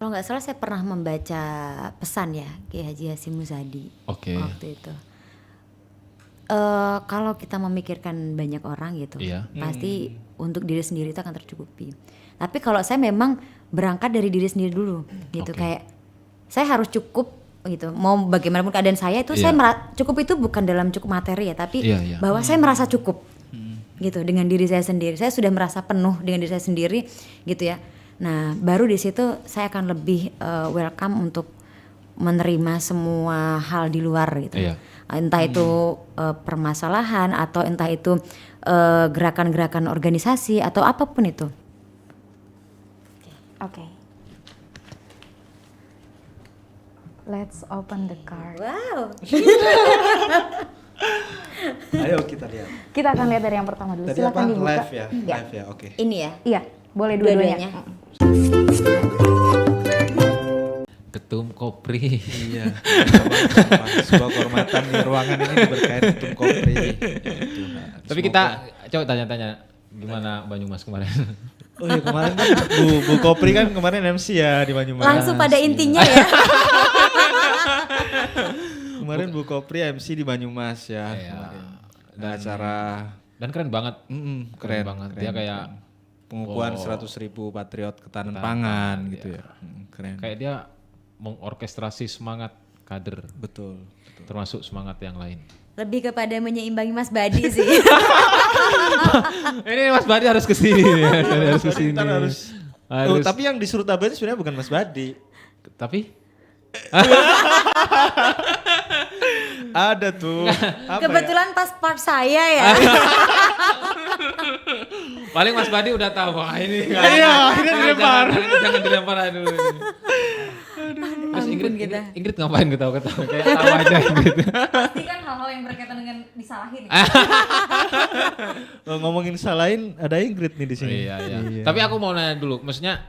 Kalau nggak salah saya pernah membaca pesan ya Kiai Haji Hasyim Muzadi waktu itu. Kalau kita memikirkan banyak orang gitu, pasti untuk diri sendiri itu akan tercukupi. Tapi kalau saya memang berangkat dari diri sendiri dulu, gitu. Kayak saya harus cukup gitu. Mau bagaimanapun keadaan saya itu, saya cukup itu bukan dalam cukup materi ya, tapi bahwa saya merasa cukup, gitu dengan diri saya sendiri. Saya sudah merasa penuh dengan diri saya sendiri, gitu ya. Nah, baru di situ saya akan lebih welcome untuk menerima semua hal di luar gitu. Entah itu permasalahan atau entah itu gerakan-gerakan organisasi atau apapun itu. Oke. Let's open the card. Wow. Ayo kita lihat. Kita akan lihat dari yang pertama dulu. Tadi Silakan apa? dibuka. Live ya? Live ya, oke. Ini ya. Iya, boleh dua-duanya. Ketum Kopri. Iya. Sebuah kehormatan di ruangan ini diberkahi Ketum Kopri. Gitu. Tapi kita coba tanya-tanya gimana Banyumas kemarin. Oh iya kemarin kan Bu Kopri kan kemarin MC ya di Banyumas. Langsung pada intinya ya. Kemarin Bu Kopri MC di Banyumas ya. Ada acara Dan keren banget. keren banget. keren, Dia kayak pengukuhan 100.000 patriot ketahanan pangan gitu ya. Keren. Kayak dia mengorkestrasi semangat kader. Betul. Termasuk semangat yang lain. Lebih kepada menyeimbangi Mas Badi sih. Ini Mas Badi harus kesini. Harus kesini. Ntar harus. Oh, tapi yang disuruh tabel sebenarnya bukan Mas Badi. Tapi Ada tuh. Apa Kebetulan pas part saya ya. paling Mas Badi udah tahu wah ini. Iya, akhirnya dilempar. Jangan dilempar dulu. Terus Ingrid ngapain ketawa-ketawa kayak tahu aja Ingrid. Pasti kan hal-hal yang berkaitan dengan disalahin. Ngomongin salahin ada Ingrid nih di sini. Iya. Tapi aku mau nanya dulu, maksudnya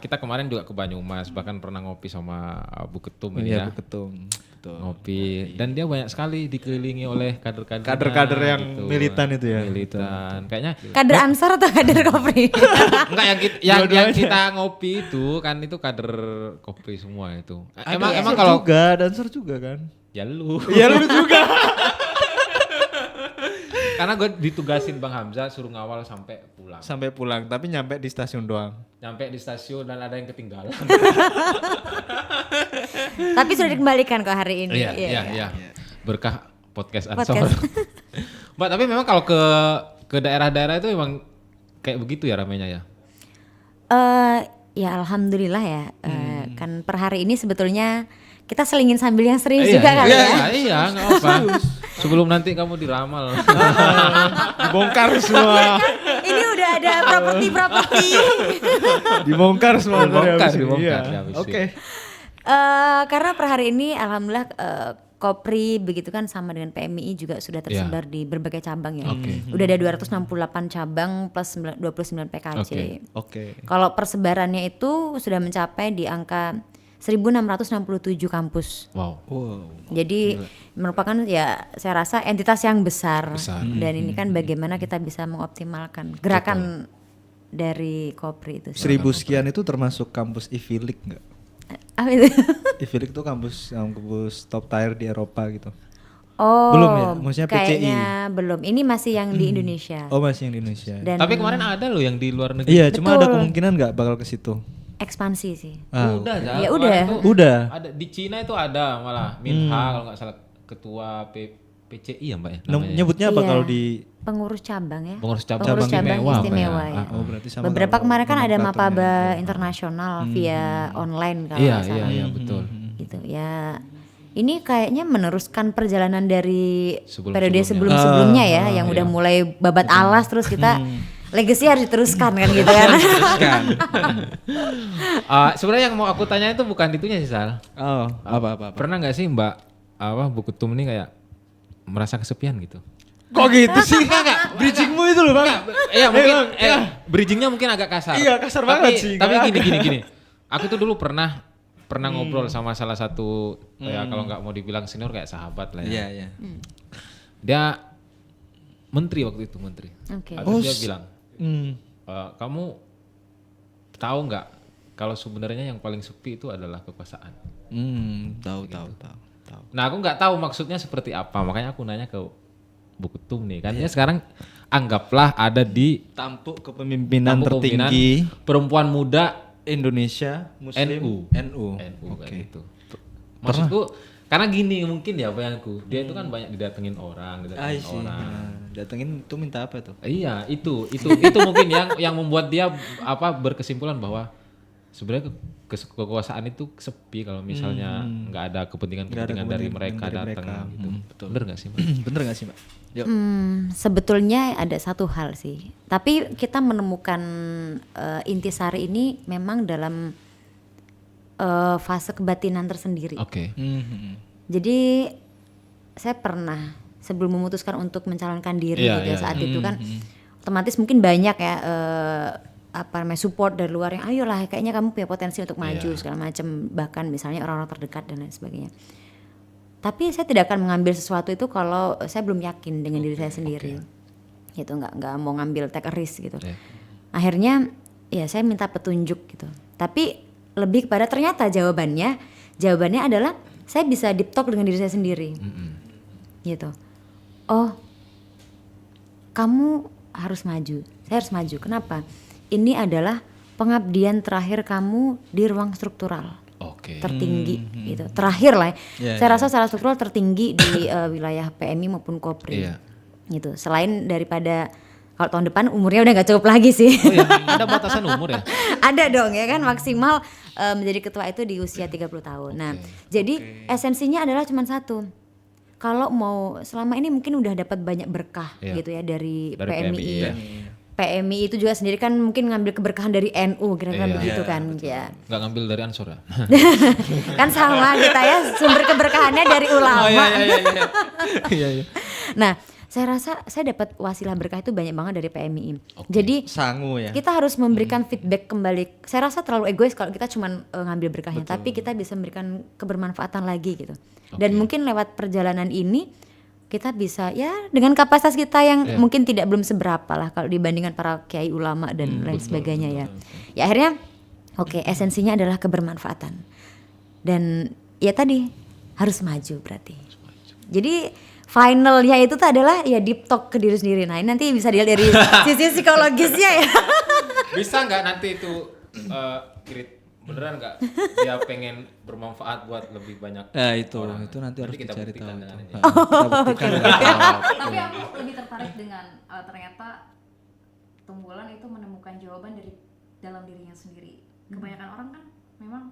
kita kemarin juga ke Banyumas, bahkan pernah ngopi sama Bu Ketum ini ya. Bu Ketum. Betul. Ngopi dan dia banyak sekali dikelilingi oleh Kader-kader yang militan itu ya. Militan. Kayaknya Kader Ansor atau kader Kopri? enggak yang kita ngopi itu kan itu kader Kopri semua itu. Emang kalau juga Dancer juga kan? ya lu. Iya lu juga. Karena gue ditugasin Bang Hamzah suruh ngawal sampai pulang. Sampai pulang tapi nyampe di stasiun doang. Nyampe di stasiun dan ada yang ketinggalan. Tapi sudah dikembalikan kok hari ini. Iya. Berkah podcast Ansor. Mbak, tapi memang kalau ke daerah-daerah itu memang kayak begitu ya ramainya ya? Ya alhamdulillah ya. Kan per hari ini sebetulnya kita selingin sambil yang serius juga kali ya. Iya, nggak apa. Sebelum nanti kamu diramal. Dibongkar semua. Ini udah ada properti. Dibongkar semua. Dibongkar. Oke. Karena per hari ini alhamdulillah Kopri begitu kan sama dengan PMI juga sudah tersebar di berbagai cabang ya. Udah ada 268 cabang plus 29 PKC. Oke. Kalau persebarannya itu sudah mencapai di angka 1667 kampus. Wow. Jadi merupakan ya saya rasa entitas yang besar. Dan ini kan bagaimana kita bisa mengoptimalkan gerakan dari Kopri itu. 1000 sekian itu termasuk kampus Ivy League enggak? Apa itu? Ivy League itu kampus top tier di Eropa gitu. Oh, belum ya? Maksudnya PCI? Kayaknya belum. Ini masih yang di Indonesia. Oh, masih yang di Indonesia. Dan Tapi kemarin ada loh yang di luar negeri. Iya, cuma ada kemungkinan nggak bakal ke situ. ekspansi sih. Udah ya. Ya udah. Udah. Ada di Cina itu ada malah Minha kalau nggak salah ketua PCI ya Mbak ya. namanya. Nyebutnya apa Iya. kalau di Pengurus cabang ya. Pengurus cabang istimewa, istimewa ya. Oh, berarti sama. Beberapa kemarin kan ada nomenklaturnya. mapaba internasional via online kalau Iya, nggak salah. iya betul. Gitu ya. Ini kayaknya meneruskan perjalanan dari periode Sebelum-sebelumnya. sebelum-sebelumnya ya, yang udah mulai babat alas terus kita legacy harus diteruskan kan gitu kan. Sebenarnya yang mau aku tanya itu bukan itunya sih Sal. Oh, apa. Pernah nggak sih Mbak Bu Ketum ini kayak merasa kesepian gitu? Kok gitu sih? Enggak. Bridgingmu itu loh, Bang. Iya mungkin bridgingnya mungkin agak kasar. Iya, kasar banget sih. Tapi gini. Aku tuh dulu pernah ngobrol sama salah satu ya kalau nggak mau dibilang senior kayak sahabat lah ya. Iya. Dia menteri waktu itu menteri. Oke. Terus dia bilang, kamu tahu nggak kalau sebenarnya yang paling sepi itu adalah kekuasaan. Tahu. Nah aku nggak tahu maksudnya seperti apa, makanya aku nanya ke Bu Ketum nih. Kan dia sekarang anggaplah ada di tampuk kepemimpinan tampuk tertinggi perempuan muda Indonesia Muslim NU Oke. kayak gitu. Maksudku karena gini mungkin ya bayanganku, dia itu kan banyak didatengin orang. Datengin tuh minta apa tuh? Iya, itu mungkin yang membuat dia berkesimpulan bahwa sebenarnya kekuasaan itu sepi kalau misalnya nggak ada kepentingan dari mereka datang gitu. Betul. Bener nggak sih, Mbak? Bener nggak sih, Mbak? Yuk. Sebetulnya ada satu hal sih. Tapi kita menemukan intisari ini memang dalam fase kebatinan tersendiri. Oke. Jadi saya pernah sebelum memutuskan untuk mencalonkan diri saat itu kan otomatis mungkin banyak ya support dari luar yang ayolah kayaknya kamu punya potensi untuk maju segala macam, bahkan misalnya orang-orang terdekat dan lain sebagainya. Tapi saya tidak akan mengambil sesuatu itu kalau saya belum yakin dengan diri saya sendiri. Gitu, nggak mau ngambil take a risk gitu. Akhirnya ya saya minta petunjuk gitu. Tapi lebih kepada ternyata jawabannya adalah saya bisa deep talk dengan diri saya sendiri. Gitu. Oh, kamu harus maju. Saya harus maju. Kenapa? Ini adalah pengabdian terakhir kamu di ruang struktural. Tertinggi gitu. Terakhir lah ya. Saya rasa secara struktural tertinggi di wilayah PMI maupun Kopri. Gitu. Selain daripada kalau tahun depan umurnya udah gak cukup lagi sih. Oh ya, ada batasan umur ya? Ada dong ya kan, maksimal menjadi ketua itu di usia 30 tahun. Nah, jadi esensinya adalah cuma satu. Kalau mau selama ini mungkin udah dapat banyak berkah gitu ya dari PMI. PMI itu juga sendiri kan mungkin ngambil keberkahan dari NU kira-kira begitu kan ya. Nggak ngambil dari Ansor ya? Kan sama kita ya, sumber keberkahannya dari ulama. Iya. Nah, saya rasa saya dapat wasilah berkah itu banyak banget dari PMI. Jadi sangu ya. Kita harus memberikan feedback kembali. Saya rasa terlalu egois kalau kita cuma ngambil berkahnya, tapi kita bisa memberikan kebermanfaatan lagi gitu. Dan mungkin lewat perjalanan ini kita bisa ya dengan kapasitas kita yang mungkin belum seberapa lah kalau dibandingkan para kiai ulama dan lain sebagainya ya. Ya akhirnya esensinya adalah kebermanfaatan. Dan ya tadi harus maju berarti. Jadi finalnya itu tuh adalah ya deep talk ke diri sendiri. Nah ini nanti bisa dilihat dari sisi psikologisnya ya. Bisa nggak nanti itu beneran nggak dia pengen bermanfaat buat lebih banyak orang? Itu nanti harus kita dicari buktikan tahu. dengan ini. Tapi aku lebih tertarik dengan ternyata Tunggulan itu menemukan jawaban dari dalam dirinya sendiri. Kebanyakan orang kan memang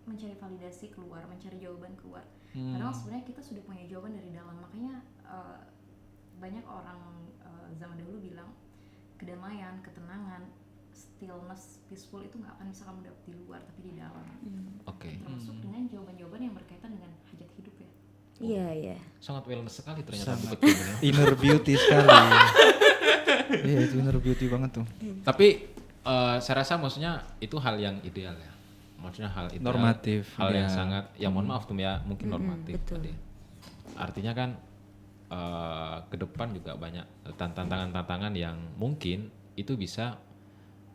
mencari validasi keluar, mencari jawaban keluar. Padahal sebenarnya kita sudah punya jawaban dari dalam. Makanya banyak orang zaman dahulu bilang kedamaian, ketenangan, stillness, peaceful itu nggak akan bisa kamu dapat di luar tapi di dalam. Termasuk dengan jawaban-jawaban yang berkaitan dengan hajat hidup ya. Iya. Sangat wellness sekali ternyata. Inner beauty sekali. Iya itu inner beauty banget tuh. Tapi saya rasa maksudnya itu hal yang ideal ya. Maksudnya hal ideal, normatif. Hal yang sangat, ya mohon maaf tuh ya mungkin normatif tadi. Artinya kan ke depan juga banyak tantangan-tantangan yang mungkin itu bisa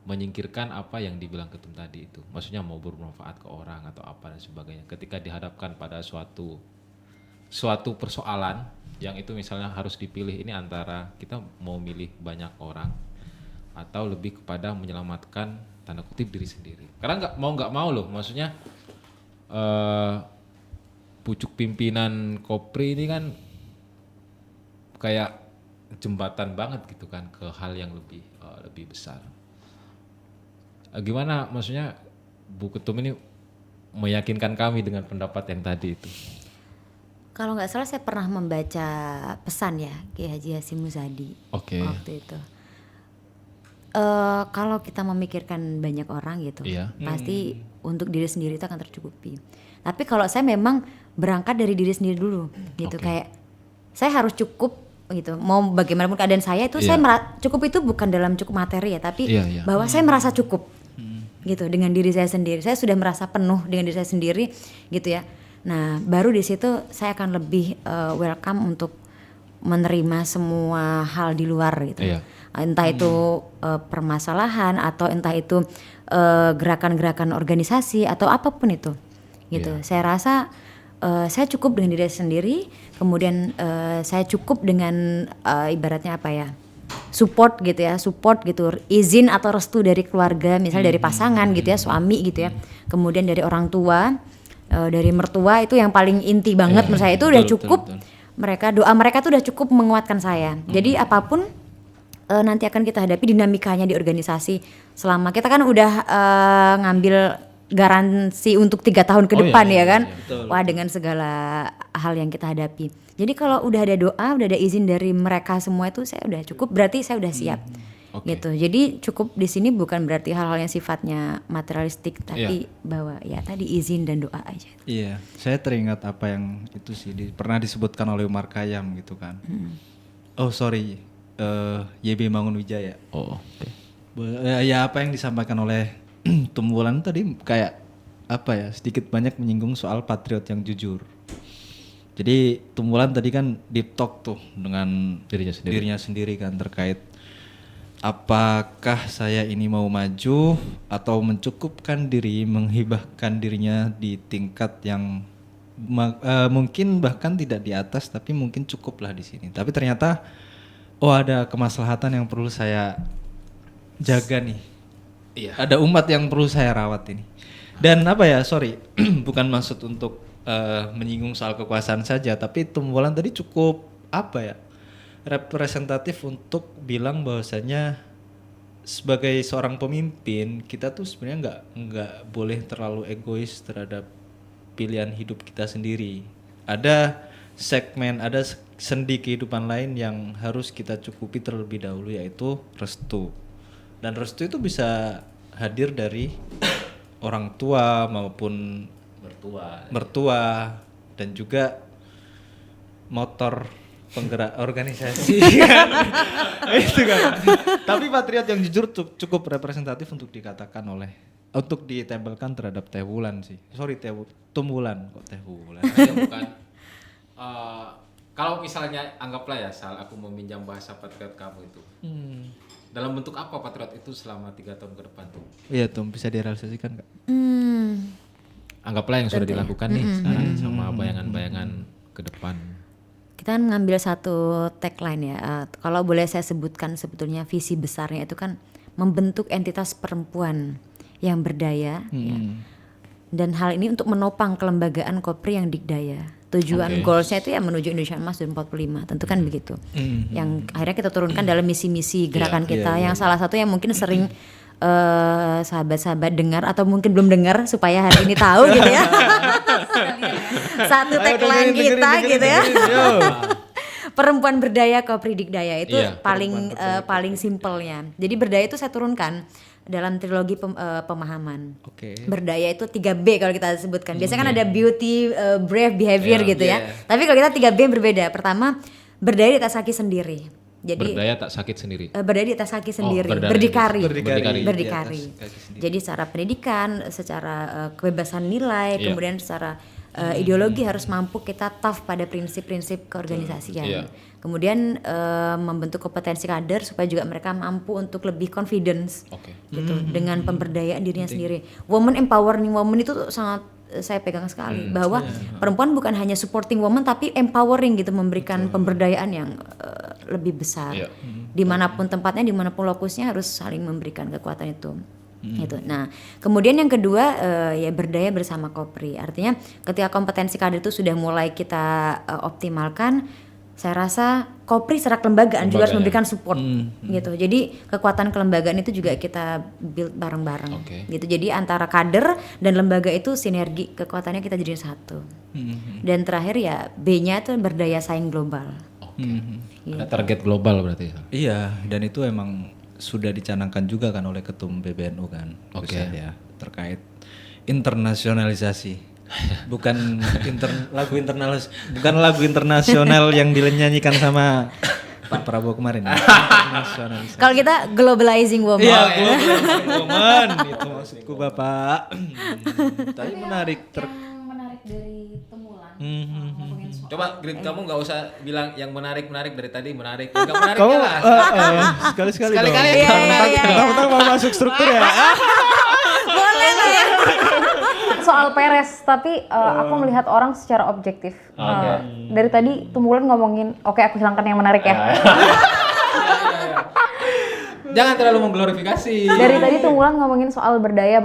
menyingkirkan apa yang dibilang Ketum tadi itu. Maksudnya mau bermanfaat ke orang atau apa dan sebagainya. Ketika dihadapkan pada suatu persoalan yang itu misalnya harus dipilih ini antara kita mau milih banyak orang atau lebih kepada menyelamatkan tanda kutip diri sendiri. Karena nggak mau loh, maksudnya pucuk pimpinan Kopri ini kan kayak jembatan banget gitu kan ke hal yang lebih besar. Gimana maksudnya Bu Ketum ini meyakinkan kami dengan pendapat yang tadi itu? Kalau nggak salah saya pernah membaca pesan ya Kiai Haji Hasyim Muzadi waktu itu. Kalau kita memikirkan banyak orang gitu, pasti untuk diri sendiri itu akan tercukupi. Tapi kalau saya memang berangkat dari diri sendiri dulu, gitu kayak saya harus cukup gitu. Mau bagaimanapun keadaan saya itu, saya cukup itu bukan dalam cukup materi ya, tapi bahwa saya merasa cukup, gitu dengan diri saya sendiri. Saya sudah merasa penuh dengan diri saya sendiri, gitu ya. Nah, baru di situ saya akan lebih welcome untuk menerima semua hal di luar gitu. Entah itu permasalahan atau entah itu gerakan-gerakan organisasi atau apapun itu gitu. Saya rasa saya cukup dengan diri saya sendiri, kemudian saya cukup dengan ibaratnya apa ya, support gitu, izin atau restu dari keluarga, misalnya dari pasangan gitu ya, suami gitu ya, kemudian dari orang tua, dari mertua, itu yang paling inti banget menurut saya, itu udah cukup. Doa mereka tuh udah cukup menguatkan saya. Jadi apapun nanti akan kita hadapi dinamikanya di organisasi, selama kita kan udah ngambil garansi untuk 3 tahun ke depan ya kan. Wah, dengan segala hal yang kita hadapi. Jadi kalau udah ada doa, udah ada izin dari mereka semua, itu saya udah cukup, berarti saya udah siap. Gitu. Jadi cukup di sini bukan berarti hal-hal yang sifatnya materialistik, tapi bahwa ya tadi izin dan doa aja. Iya, saya teringat apa yang itu sih pernah disebutkan oleh Umar Khayyam gitu kan. Oh sorry, YB Mangunwijaya. Oh, oke. Ya apa yang disampaikan oleh Tumbulan tadi kayak apa ya, sedikit banyak menyinggung soal patriot yang jujur. Jadi Tumbulan tadi kan deep talk tuh dengan dirinya sendiri kan, terkait apakah saya ini mau maju atau mencukupkan diri, menghibahkan dirinya di tingkat yang mungkin bahkan tidak di atas, tapi mungkin cukuplah di sini. Tapi ternyata ada kemaslahatan yang perlu saya jaga nih. Iya. Ada umat yang perlu saya rawat ini. Dan apa ya, sorry, bukan maksud untuk menyinggung soal kekuasaan saja, tapi Tumbulan tadi cukup apa ya, representatif untuk bilang bahwasanya sebagai seorang pemimpin kita tuh sebenarnya nggak boleh terlalu egois terhadap pilihan hidup kita sendiri. Ada segmen, ada sendi kehidupan lain yang harus kita cukupi terlebih dahulu, yaitu restu. Dan restu itu bisa hadir dari orang tua maupun mertua dan juga motor penggerak organisasi. Itu kan. Tapi patriot yang jujur cukup representatif untuk dikatakan untuk ditempelkan terhadap Teh Wulan sih. Sorry, Tumbulan kok Teh Wulan. Bukan. Kalau misalnya anggaplah ya, aku meminjam bahasa patriot kamu itu. Dalam bentuk apa patriot itu selama 3 tahun ke depan tuh? Iya Tum, bisa direalisasikan nggak? Anggaplah yang sudah dilakukan nih sekarang sama bayangan-bayangan ke depan. Kita kan ngambil satu tagline ya, kalau boleh saya sebutkan sebetulnya visi besarnya itu kan membentuk entitas perempuan yang berdaya ya. Dan hal ini untuk menopang kelembagaan Kopri yang dikdaya. Tujuan goalsnya itu ya menuju Indonesia Emas 2045, tentu kan begitu. Yang akhirnya kita turunkan dalam misi-misi gerakan kita, yang salah satu yang mungkin sering sahabat-sahabat dengar atau mungkin belum dengar, supaya hari ini tahu gitu ya. Satu tagline kita gitu ya. Perempuan berdaya Kopri dikdaya itu paling simpelnya. Jadi berdaya itu saya turunkan dalam trilogi pemahaman. Berdaya itu 3B kalau kita sebutkan. Biasanya kan ada beauty, brave, behavior gitu ya. Tapi kalau kita 3B yang berbeda. Pertama, berdaya di atas kaki sendiri. Jadi berdaya tak sakit sendiri. Berdaya di atas kaki sendiri, berdikari. Jadi secara pendidikan, secara kebebasan nilai, kemudian secara ideologi harus mampu kita tough pada prinsip-prinsip keorganisasian. Kemudian membentuk kompetensi kader supaya juga mereka mampu untuk lebih confidence gitu dengan pemberdayaan dirinya sendiri. Woman empowering woman itu sangat saya pegang sekali, bahwa perempuan bukan hanya supporting woman tapi empowering gitu, memberikan pemberdayaan yang lebih besar. Dimanapun tempatnya, dimanapun lokusnya harus saling memberikan kekuatan itu. Gitu. Nah, kemudian yang kedua ya berdaya bersama Kopri. Artinya ketika kompetensi kader itu sudah mulai kita optimalkan, saya rasa Kopri secara kelembagaan juga harus memberikan support gitu. Jadi kekuatan kelembagaan itu juga kita build bareng-bareng gitu. Jadi antara kader dan lembaga itu sinergi, kekuatannya kita jadiin satu. Dan terakhir ya B-nya itu berdaya saing global. Gitu. Ada target global berarti ya? Iya, dan itu emang sudah dicanangkan juga kan oleh Ketum PBNU kan, ya, terkait internasionalisasi. Bukan lagu internasional yang dinyanyikan sama Pak Prabowo kemarin. Internasionalisasi. Kalau kita globalizing woman. Iya, globalizing woman itu maksudku Bapak. Tapi menarik. Yang menarik dari Tumbulan, ngomongin soal Coba Grit, kamu nggak usah bilang yang menarik dari tadi menarik. Nggak menarik Kamu lah. sekali-kali. Sekali-kali. Mentang-mentang mau masuk struktur ya. Soal Perez, tapi aku melihat orang secara objektif. Dari tadi Tumbulan ngomongin, oke aku hilangkan yang menarik ya. Jangan terlalu mengglorifikasi. Dari tadi Tumbulan ngomongin soal berdaya.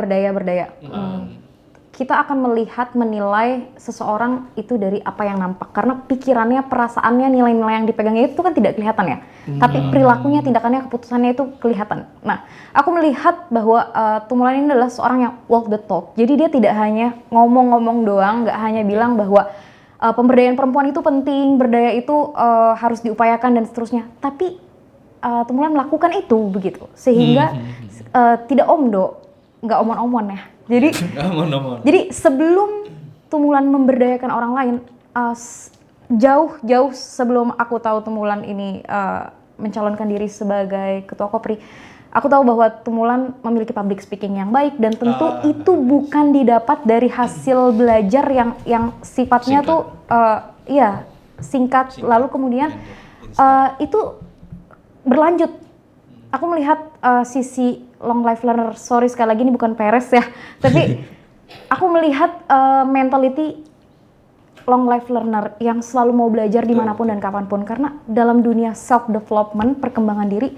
Kita akan melihat, menilai seseorang itu dari apa yang nampak. Karena pikirannya, perasaannya, nilai-nilai yang dipegangnya itu kan tidak kelihatan ya. Tapi perilakunya, tindakannya, keputusannya itu kelihatan. Nah, aku melihat bahwa Tumbulan ini adalah seorang yang walk the talk. Jadi dia tidak hanya ngomong-ngomong doang, nggak hanya bilang bahwa pemberdayaan perempuan itu penting, berdaya itu harus diupayakan dan seterusnya. Tapi Tumbulan melakukan itu begitu. Sehingga tidak omdo, nggak omon-omon ya. Jadi sebelum Tumbulan memberdayakan orang lain, jauh sebelum aku tahu Tumbulan ini mencalonkan diri sebagai ketua Kopri, aku tahu bahwa Tumbulan memiliki public speaking yang baik dan tentu itu bukan didapat dari hasil belajar yang sifatnya tuh singkat, lalu kemudian itu berlanjut. Aku melihat sisi long life learner, sorry sekali lagi ini bukan Perez ya, tapi aku melihat mentality long life learner yang selalu mau belajar dimanapun dan kapanpun. Karena dalam dunia self development, perkembangan diri,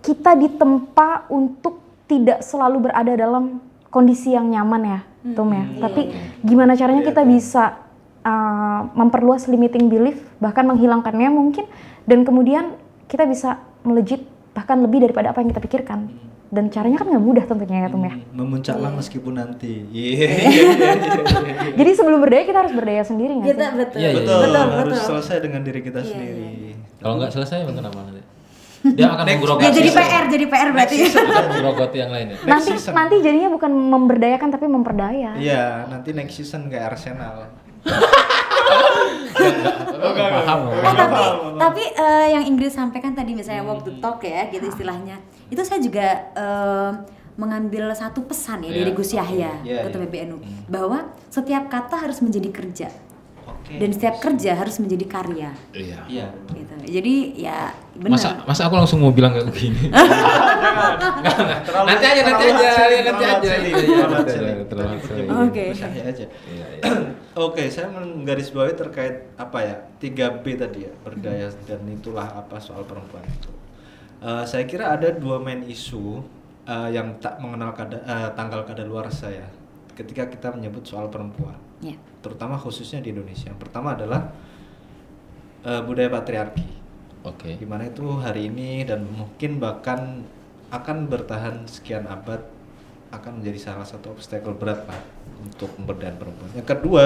kita ditempa untuk tidak selalu berada dalam kondisi yang nyaman ya, Tum ya. Tapi gimana caranya kita bisa memperluas limiting belief, bahkan menghilangkannya mungkin, dan kemudian kita bisa melejit bahkan lebih daripada apa yang kita pikirkan. Dan caranya kan nggak mudah tentunya ya, Tum ya. Memuncaklah meskipun nanti. Jadi sebelum berdaya kita harus berdaya sendiri nggak sih? Betul. Harus selesai dengan diri kita sendiri. Kalau nggak selesai kenapa nanti? Dia akan menggerogoti. Jadi PR berarti. Akan menggerogoti yang lainnya. Nanti jadinya bukan memberdayakan tapi memperdaya. Iya, nanti next season kayak Arsenal. Tapi yang Inggris sampaikan tadi misalnya walk the talk ya gitu istilahnya, itu saya juga mengambil satu pesan ya dari Gus Yahya Ketua PBNU bahwa setiap kata harus menjadi kerja dan setiap kerja harus menjadi karya. Iya. Gitu. Jadi ya benar. Masa aku langsung mau bilang kayak begini? Nanti aja. Oke. Oke, saya menggarisbawahi terkait apa ya 3B tadi ya, berdaya dan itulah apa soal perempuan itu. Saya kira ada dua main isu yang tak mengenal tanggal kadaluarsa ya ketika kita menyebut soal perempuan. Yeah. Terutama khususnya di Indonesia. Yang pertama adalah budaya patriarki. Oke. Dimana itu hari ini dan mungkin bahkan akan bertahan sekian abad akan menjadi salah satu obstacle berat lah untuk pemberdayaan perempuan. Yang kedua,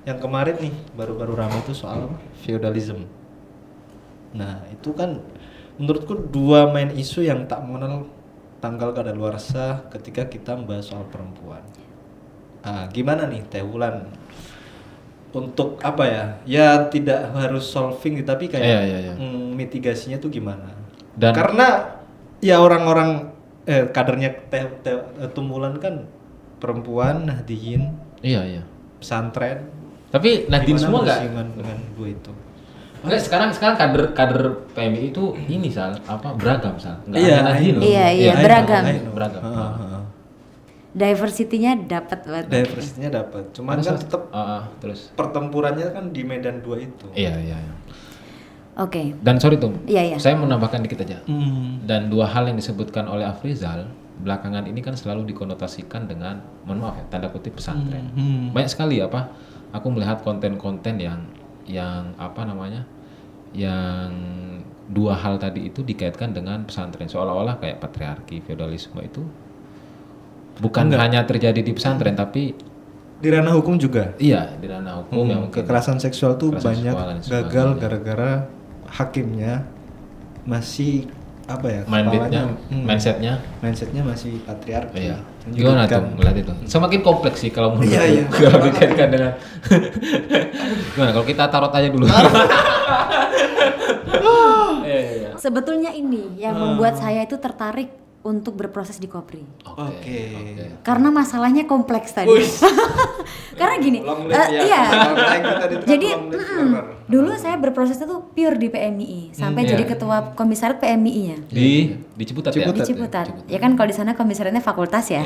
yang kemarin nih baru-baru ramai itu soal feudalism. Nah itu kan menurutku dua main isu yang tak mengenal tanggal kadaluarsa ketika kita membahas soal perempuan. Gimana nih Teh Wulan untuk apa ya? Ya tidak harus solving tapi kayak mitigasinya tuh gimana? Dan karena ya orang-orang kadernya Tumbulan kan perempuan, Nahdien, pesantren. Tapi Nahdien semua enggak dengan gue itu. Enggak, sekarang kader PMI itu ini beragam enggak hanya Nahdien loh. Iya, beragam. Beragam. Diversity-nya dapat banget. Diversity-nya dapat. Cuman kan tetap terus pertempurannya kan di medan dua itu. Iya. Oke. Dan sorry Tum, Iya. saya mau menambahkan dikit aja. Dan dua hal yang disebutkan oleh Afrizal belakangan ini kan selalu dikonotasikan dengan, mohon maaf ya, tanda kutip pesantren. Banyak sekali aku melihat konten-konten yang yang dua hal tadi itu dikaitkan dengan pesantren, seolah-olah kayak patriarki, feodalisme itu bukan hanya terjadi di pesantren tapi di ranah hukum juga. Iya, di ranah hukum yang kekerasan seksual tuh banyak gagal gara-gara hakimnya masih mindsetnya masih patriarki. Iya. Gimana tuh melihat itu? Semakin kompleks sih kalau menurut kalau dikaitkan dengan gimana kalau kita tarot aja dulu. Sebetulnya ini yang membuat saya itu tertarik untuk berproses di Kopri. Oke. Karena masalahnya kompleks tadi. Karena gini, iya. Jadi dulu saya berprosesnya tuh pure di PMII sampai jadi ketua komisariat PMII-nya. Di Ciputat ya? Di Ciputat. Ya kan kalau di sana komisariatnya fakultas ya.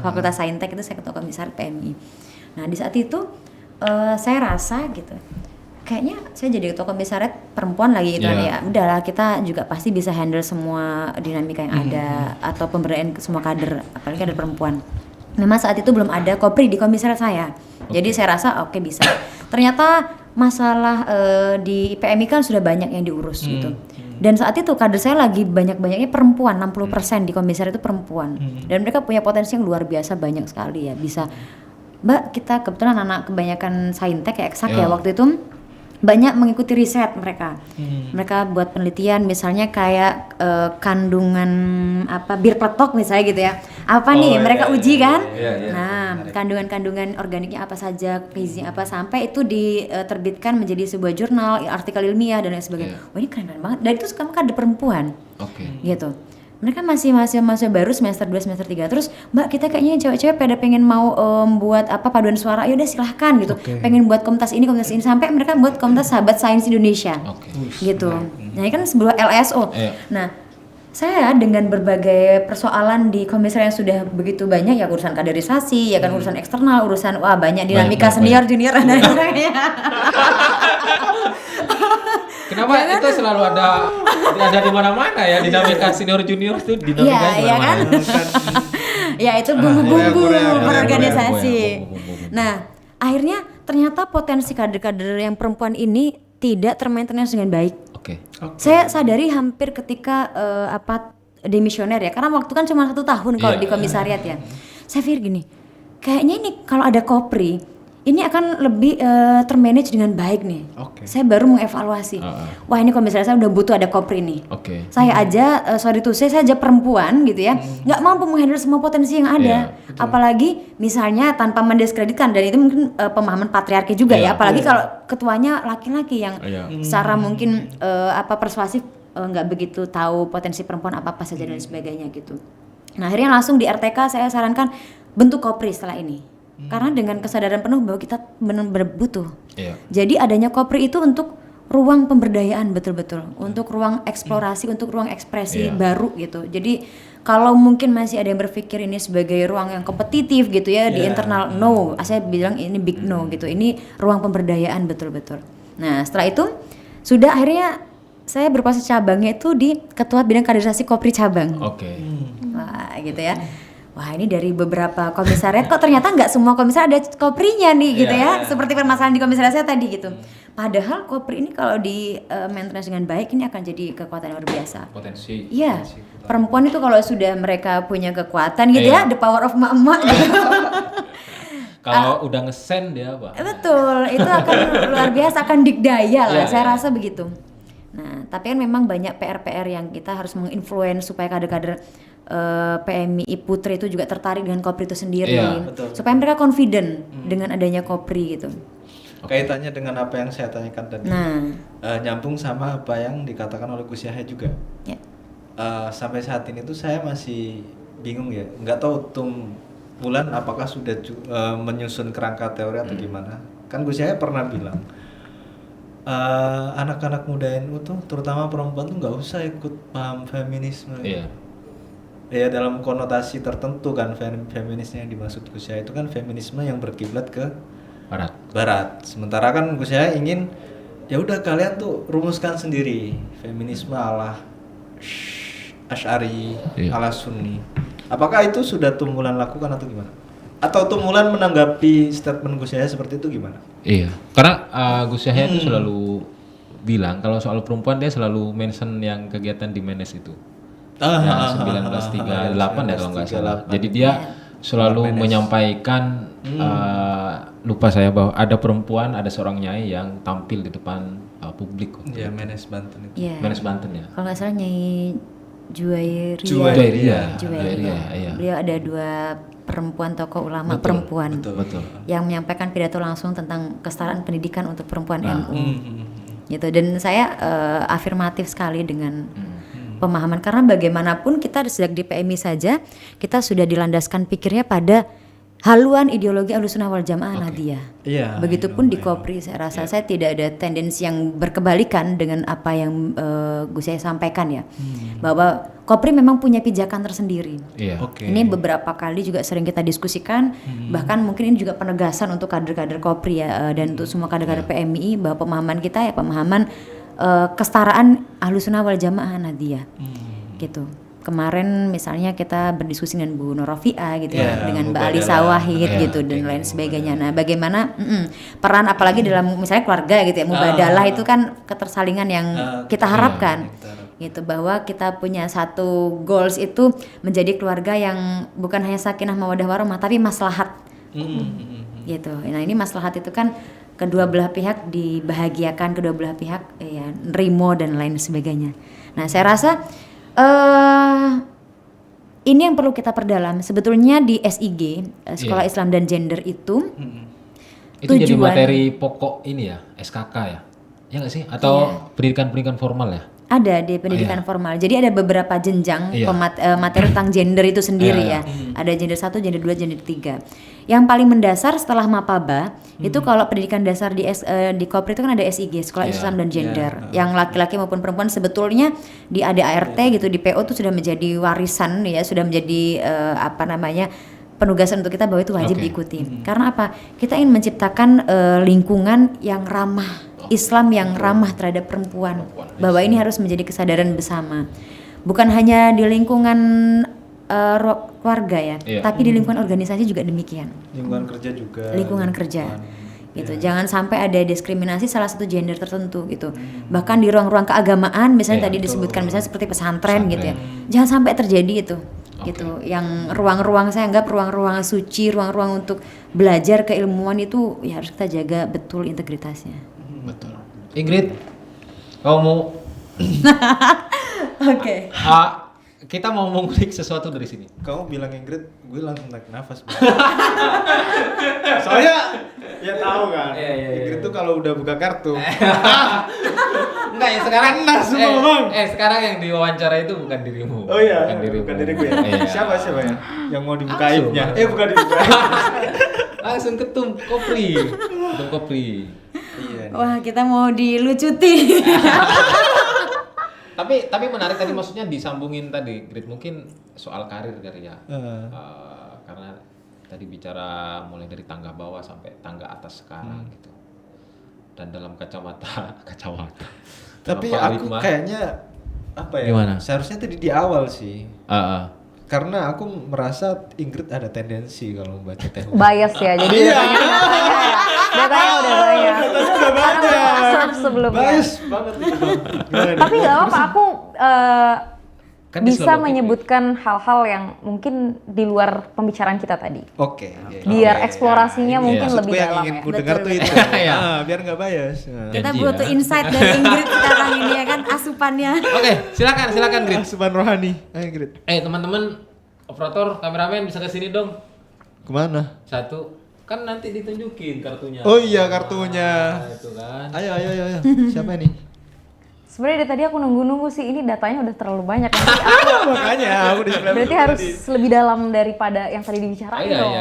Fakultas Saintek itu saya ketua komisariat PMII. Nah, di saat itu saya rasa gitu. Kayaknya saya jadi ketua komisariat perempuan lagi gitu kan ya. Udahlah, kita juga pasti bisa handle semua dinamika yang ada atau pemberdayaan semua kader, apalagi kader perempuan. Memang saat itu belum ada kopri di komisariat saya. Jadi saya rasa oke, bisa. Ternyata masalah di PMI kan sudah banyak yang diurus gitu. Dan saat itu kader saya lagi banyak-banyaknya perempuan, 60% di komisariat itu perempuan. Dan mereka punya potensi yang luar biasa banyak sekali ya. Bisa, Mbak, kita kebetulan anak kebanyakan saintek ya, eksak ya waktu itu. Banyak mengikuti riset mereka. Mereka buat penelitian misalnya kayak kandungan bir peletok misalnya gitu ya. Apa nih mereka uji kan? Nah, kandungan-kandungan organiknya apa saja, gizinya apa, sampai itu diterbitkan menjadi sebuah jurnal, artikel ilmiah dan lain sebagainya. Wah, ini keren banget. Dan itu sekarang ada perempuan. Gitu. Mereka masih baru semester 2, semester 3. Terus, Mbak, kita kayaknya cewek-cewek pada pengen mau buat paduan suara. Ya udah silahkan gitu. Pengen buat komunitas ini sampai mereka buat komunitas Sahabat Sains Indonesia. Gitu. Nah, ini kan sebuah LSO. Nah, saya dengan berbagai persoalan di komisariat yang sudah begitu banyak ya, urusan kaderisasi, ya kan urusan eksternal, urusan banyak dinamika senior junior dan lain-lain. Kenapa itu selalu ada di mana-mana ya, dinamika senior junior itu dinamika di mana-mana. Kan? Ya itu bumbu-bumbu berorganisasi. Nah, akhirnya ternyata potensi kader-kader yang perempuan ini tidak termaintenance dengan baik. Saya sadari hampir ketika demisioner ya, karena waktu kan cuma 1 tahun kalau di komisariat ya. Saya pikir gini, kayaknya ini kalau ada kopri ini akan lebih termanage dengan baik nih. Saya baru mengevaluasi. Wah, ini komisariat saya udah butuh ada kopri nih. Saya aja, saya aja perempuan gitu ya, nggak mampu menghandle semua potensi yang ada. Apalagi misalnya tanpa mendiskreditkan, dan itu mungkin pemahaman patriarki juga ya. Apalagi kalau ketuanya laki-laki yang secara mungkin persuasif nggak begitu tahu potensi perempuan apa saja dan sebagainya gitu. Nah, akhirnya langsung di RTK saya sarankan bentuk kopri setelah ini. Karena dengan kesadaran penuh bahwa kita benar-benar butuh. Jadi adanya kopri itu untuk ruang pemberdayaan betul-betul, untuk ruang eksplorasi, untuk ruang ekspresi baru gitu. Jadi kalau mungkin masih ada yang berpikir ini sebagai ruang yang kompetitif gitu ya di internal, no, saya bilang ini big no gitu. Ini ruang pemberdayaan betul-betul. Nah, setelah itu sudah akhirnya saya berproses cabangnya itu di Ketua Bidang Kaderisasi Kopri Cabang. Wah, gitu ya. Wah, ini dari beberapa komisariat kok ternyata nggak semua komisariat ada koprinya nih gitu ya. Seperti permasalahan di komisariat saya tadi gitu. Padahal kopri ini kalau di maintenance dengan baik ini akan jadi kekuatan yang luar biasa. Potensi. Iya. Perempuan itu kalau sudah mereka punya kekuatan gitu ya, the power of emak-emak gitu. Kalau udah ngesen dia apa? Betul, itu akan luar biasa, akan dikdaya lah. Saya rasa begitu. Nah, tapi kan memang banyak PR-PR yang kita harus menginfluence supaya kader-kader PMI Putri itu juga tertarik dengan kopri itu sendiri, supaya mereka confident dengan adanya kopri gitu. Kaitannya dengan apa yang saya tanyakan tadi, nyambung sama apa yang dikatakan oleh Gus Yahya juga. Sampai saat ini tuh saya masih bingung ya, nggak tahu Bulan apakah sudah menyusun kerangka teori atau gimana. Kan Gus Yahya pernah bilang anak-anak muda NU tuh terutama perempuan tuh nggak usah ikut paham feminisme. Ya dalam konotasi tertentu kan, feminisme yang dimaksud Gus Yahya itu kan feminisme yang berkiblat ke barat. Sementara kan Gus Yahya ingin ya udah kalian tuh rumuskan sendiri feminisme ala Asy'ari, ala Sunni. Apakah itu sudah Tumbulan lakukan atau gimana? Atau Tumbulan menanggapi statement Gus Yahya seperti itu gimana? Iya, karena Gus Yahya itu selalu bilang kalau soal perempuan dia selalu mention yang kegiatan di Menes itu. 1938 ya kalau nggak salah. Jadi dia selalu menyampaikan lupa saya bahwa ada perempuan, ada seorang nyai yang tampil di depan publik. Iya, Menes Banten itu. Menes Banten ya. Kalau nggak salah Nyai Juwairia. Iya. Beliau ada 2 perempuan tokoh ulama perempuan yang menyampaikan pidato langsung tentang kesetaraan pendidikan untuk perempuan NU. Gitu. Dan saya afirmatif sekali dengan pemahaman, karena bagaimanapun kita sejak di PMI saja kita sudah dilandaskan pikirnya pada haluan ideologi Ahlussunnah wal Jamaah Nahdiyah. Iya. Begitupun di Kopri, saya rasa saya tidak ada tendensi yang berkebalikan dengan apa yang Gus Yahya sampaikan ya, bahwa Kopri memang punya pijakan tersendiri. Iya. Oke. Ini beberapa kali juga sering kita diskusikan, bahkan mungkin ini juga penegasan untuk kader-kader Kopri ya, dan untuk semua kader-kader PMI bahwa pemahaman kita ya pemahaman kesetaraan Ahlussunnah wal Jamaah Nahdiyah, gitu. Kemarin misalnya kita berdiskusi dengan Bu Norofiah gitu ya, dengan Mbak Ali Sawahid gitu dan lain sebagainya. Nah, bagaimana peran apalagi dalam misalnya keluarga gitu ya, mubadalah itu kan ketersalingan yang kita harapkan. Gitu, bahwa kita punya satu goals itu menjadi keluarga yang bukan hanya sakinah mawaddah warahmah tapi maslahat. Gitu. Nah, ini maslahat itu kan kedua belah pihak dibahagiakan, kedua belah pihak ya nerimo dan lain sebagainya. Nah, saya rasa ini yang perlu kita perdalam. Sebetulnya di SIG, Sekolah Islam dan Gender itu jadi materi pokok ini ya, SKK ya? Ya nggak sih? Atau pendidikan formal ya? Ada di pendidikan formal. Jadi ada beberapa jenjang materi tentang gender itu sendiri ya. Ada gender 1, gender 2, gender 3. Yang paling mendasar setelah Mapaba itu kalau pendidikan dasar di Kopri itu kan ada SIG, Sekolah Islam dan Gender. Yang laki-laki maupun perempuan sebetulnya di ADART gitu, di PO itu sudah menjadi warisan ya, sudah menjadi penugasan untuk kita bahwa itu wajib diikuti. Karena apa? Kita ingin menciptakan lingkungan yang ramah, Islam yang ramah terhadap perempuan, bahwa ini harus menjadi kesadaran bersama, bukan hanya di lingkungan keluarga ya, tapi di lingkungan organisasi juga demikian. Lingkungan kerja juga. Lingkungan kerja, gitu. Jangan sampai ada diskriminasi salah satu gender tertentu gitu. Bahkan di ruang-ruang keagamaan, misalnya tadi disebutkan misalnya seperti pesantren gitu ya, jangan sampai terjadi itu. Gitu, yang ruang-ruang saya anggap ruang-ruang suci, ruang-ruang untuk belajar keilmuan itu ya harus kita jaga betul integritasnya. Betul. Ingrid, kamu Oke. Kita mau mengulik sesuatu dari sini. Kamu bilang Ingrid, gue langsung tarik nafas. Soalnya ya tahu kan. Ingrid tuh kalau udah buka kartu. Enggak ya sekarang semua bang. Sekarang yang diwawancara itu bukan dirimu. Oh iya, bukan diriku ya. Siapa ya? Yang mau dibukainnya? Bukan dibukain. Langsung ketum Kopri. Iya. Wah, kita mau dilucuti. Tapi menarik tadi, maksudnya disambungin tadi, Grit, mungkin soal karir kali ya. Karena tadi bicara mulai dari tangga bawah sampai tangga atas sekarang gitu. Dan dalam kacamata. Tapi aku kayaknya apa ya? Gimana? Seharusnya tadi di awal sih. Karena aku merasa Ingrid ada tendensi kalau membaca teh. Bias ya, jadi datanya udah banyak. Udah banyak. Search sebelumnya. Bias banget. Tapi nggak apa-apa, aku Kan bisa selalu menyebutkan hal-hal yang mungkin di luar pembicaraan kita tadi. Oke. Biar eksplorasinya mungkin lebih yang dalam ingin ya. ku dengar tuh itu. Biar nggak bias. Kita Janji butuh ya. insight dari Ingrid sekarang ini ya kan, asupannya. Oke, silakan Grit. Asupan rohani. Ayo Ingrid. Teman-teman operator, kameramen bisa ke sini dong. Kemana? Satu. Kan nanti ditunjukin kartunya. Oh iya, kartunya. Nah, itu kan. Ayo. Siapa ini? Sebenarnya dari tadi aku nunggu sih, ini datanya udah terlalu banyak. Nanti aku Makanya aku di sebelah. berarti harus lebih dalam daripada yang tadi dibicarain Iya, dong.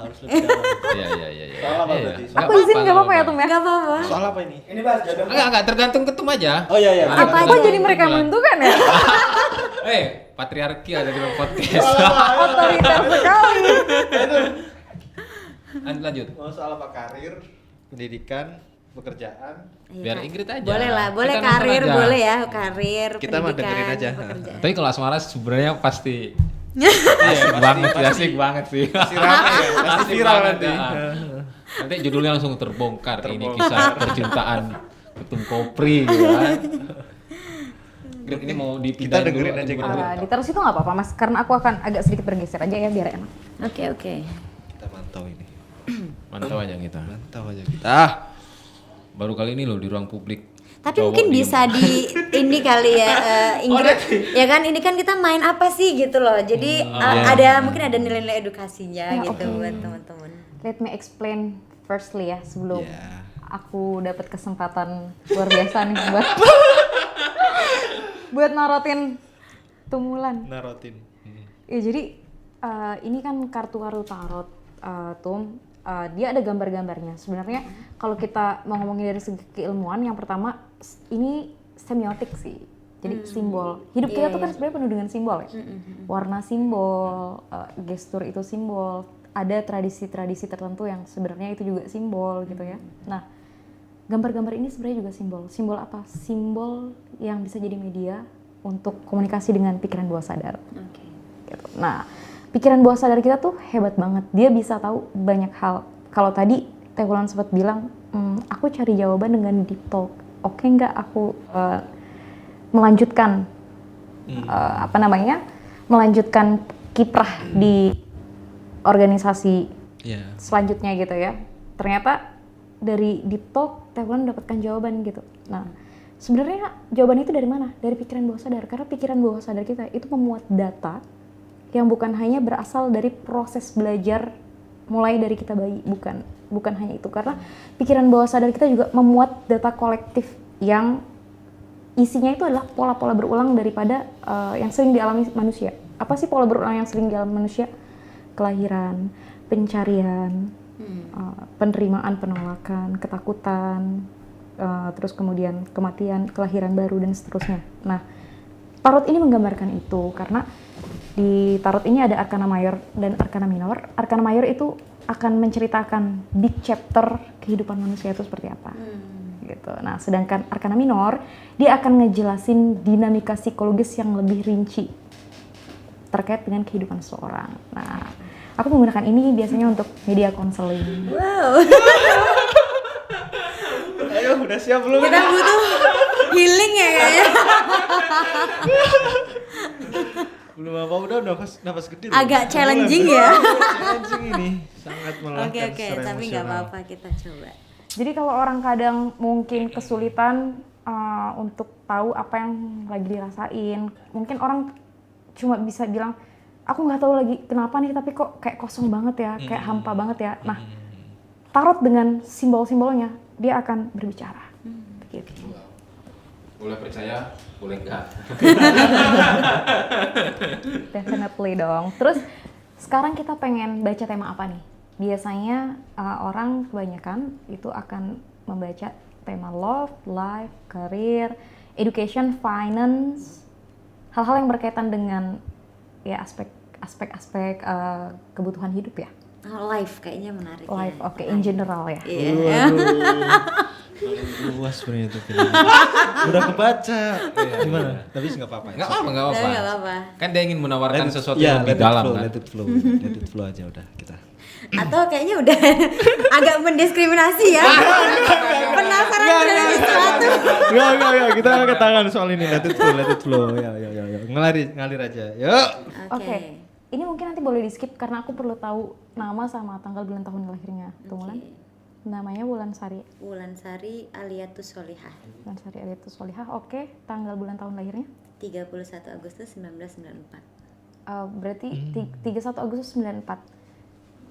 Harus lebih dalam. Iya. Soal apa tadi? Aku izin nggak apa-apa ya Tum ya? Gak apa-apa. Soal apa ini? Enggak, tergantung ketum aja. Oh iya. Apa Kok aja? jadi mereka yang menentukan ya? Patriarki ada di dalam podcast. Otoriter sekali. Lanjut. Mau soal apa? Karir, pendidikan, pekerjaan. Biar Ingrid aja. Boleh lah, boleh Kita nonton karir, aja. boleh ya, karir, Kita mah pendidikan, dengerin aja. pekerjaan. Tapi kalau asmara sebenarnya pasti asik banget sih. Pasti ramai ya, pasti Asik viral banget, nanti. ya. Nanti judulnya langsung terbongkar. Ini kisah percintaan ketum Kopri gitu kan. Grit, ini mau dipindahin Kita dengerin dulu aja atau gitu. gimana? Ditaruh situ nggak apa-apa Mas, karena aku akan agak sedikit bergeser aja ya biar enak. Oke. Kita mantau ini. Mantau aja kita. Mantau aja kita. Baru kali ini loh di ruang publik. Tapi Cowok mungkin diem. bisa di ini kali ya, Ingrid. Ya kan, ini kan kita main apa sih gitu loh. Jadi mungkin ada nilai-nilai edukasinya Ya, gitu oke. buat teman-teman. Let me explain firstly ya sebelum Ya. aku dapat kesempatan luar biasa nih buat narotin tumulan. Narotin. Ya jadi ini kan kartu tarot dia ada gambar-gambarnya. Sebenarnya kalau kita mau ngomongin dari segi keilmuan, yang pertama ini semiotik sih. Jadi simbol. Hidup kita tuh kan sebenarnya penuh dengan simbol ya. Warna simbol, gestur itu simbol. Ada tradisi-tradisi tertentu yang sebenarnya itu juga simbol gitu ya. Nah, gambar-gambar ini sebenarnya juga simbol. Simbol apa? Simbol yang bisa jadi media untuk komunikasi dengan pikiran bawah sadar. Gitu. Nah, pikiran bawah sadar kita tuh hebat banget. Dia bisa tahu banyak hal. Kalau tadi Teh Wulan sempat bilang, aku cari jawaban dengan deep talk. Oke nggak aku melanjutkan melanjutkan kiprah di organisasi selanjutnya gitu ya. Ternyata dari deep talk Teh Wulan mendapatkan jawaban gitu. Nah, sebenarnya jawaban itu dari mana? Dari pikiran bawah sadar. Karena pikiran bawah sadar kita itu memuat data yang bukan hanya berasal dari proses belajar mulai dari kita bayi, bukan hanya itu. Karena pikiran bawah sadar kita juga memuat data kolektif yang isinya itu adalah pola-pola berulang daripada yang sering dialami manusia. Apa sih pola berulang yang sering dialami manusia? Kelahiran, pencarian, penerimaan, penolakan, ketakutan, terus kemudian kematian, kelahiran baru, dan seterusnya. Nah, tarot ini menggambarkan itu karena di tarot ini ada arkana mayor dan arkana minor. Arkana mayor itu akan menceritakan big chapter kehidupan manusia itu seperti apa. Gitu. Nah, sedangkan arkana minor dia akan ngejelasin dinamika psikologis yang lebih rinci terkait dengan kehidupan seseorang. Nah, aku menggunakan ini biasanya untuk media konseling. Wow. Ayo, udah siap belum? Kita butuh healing ya kayaknya. Belum apa udah nafas gede. Agak challenging ya. Challenging ini sangat melelahkan. Oke, tapi nggak apa-apa, kita coba. Jadi kalau orang kadang mungkin kesulitan untuk tahu apa yang lagi dirasain, mungkin orang cuma bisa bilang, aku nggak tahu lagi kenapa nih, tapi kok kayak kosong banget ya, kayak hampa banget ya. Nah, tarot dengan simbol-simbolnya, dia akan berbicara. Begitu. Boleh percaya, boleh enggak. Definitely dong. Terus sekarang kita pengen baca tema apa nih? Biasanya orang kebanyakan itu akan membaca tema love, life, career, education, finance, hal-hal yang berkaitan dengan ya aspek-aspek kebutuhan hidup ya. Life kayaknya menarik. Life, ya. oke, in general ya. Iya. Luas sebenarnya itu film. Udah kebaca. Gimana? Tapi nggak apa-apa. Nggak apa-apa. Tapi nggak apa-apa. Kan dia ingin menawarkan sesuatu ya, yang lebih dalam kan. Let it flow aja udah kita. Atau kayaknya udah agak mendiskriminasi ya. Penasaran dengan sesuatu. Enggak, kita angkat tangan soal ini. Let it flow. Ya. Ngalir aja. Yuk. Oke. Ini mungkin nanti boleh di skip karena aku perlu tahu nama sama tanggal bulan tahun lahirnya. Tunggulan. Namanya Wulansari. Wulansari Aliatus Solihah. Wulansari Aliatus Solihah. Oke. Tanggal bulan tahun lahirnya? 31 Agustus 1994. Berarti 31 Agustus 94.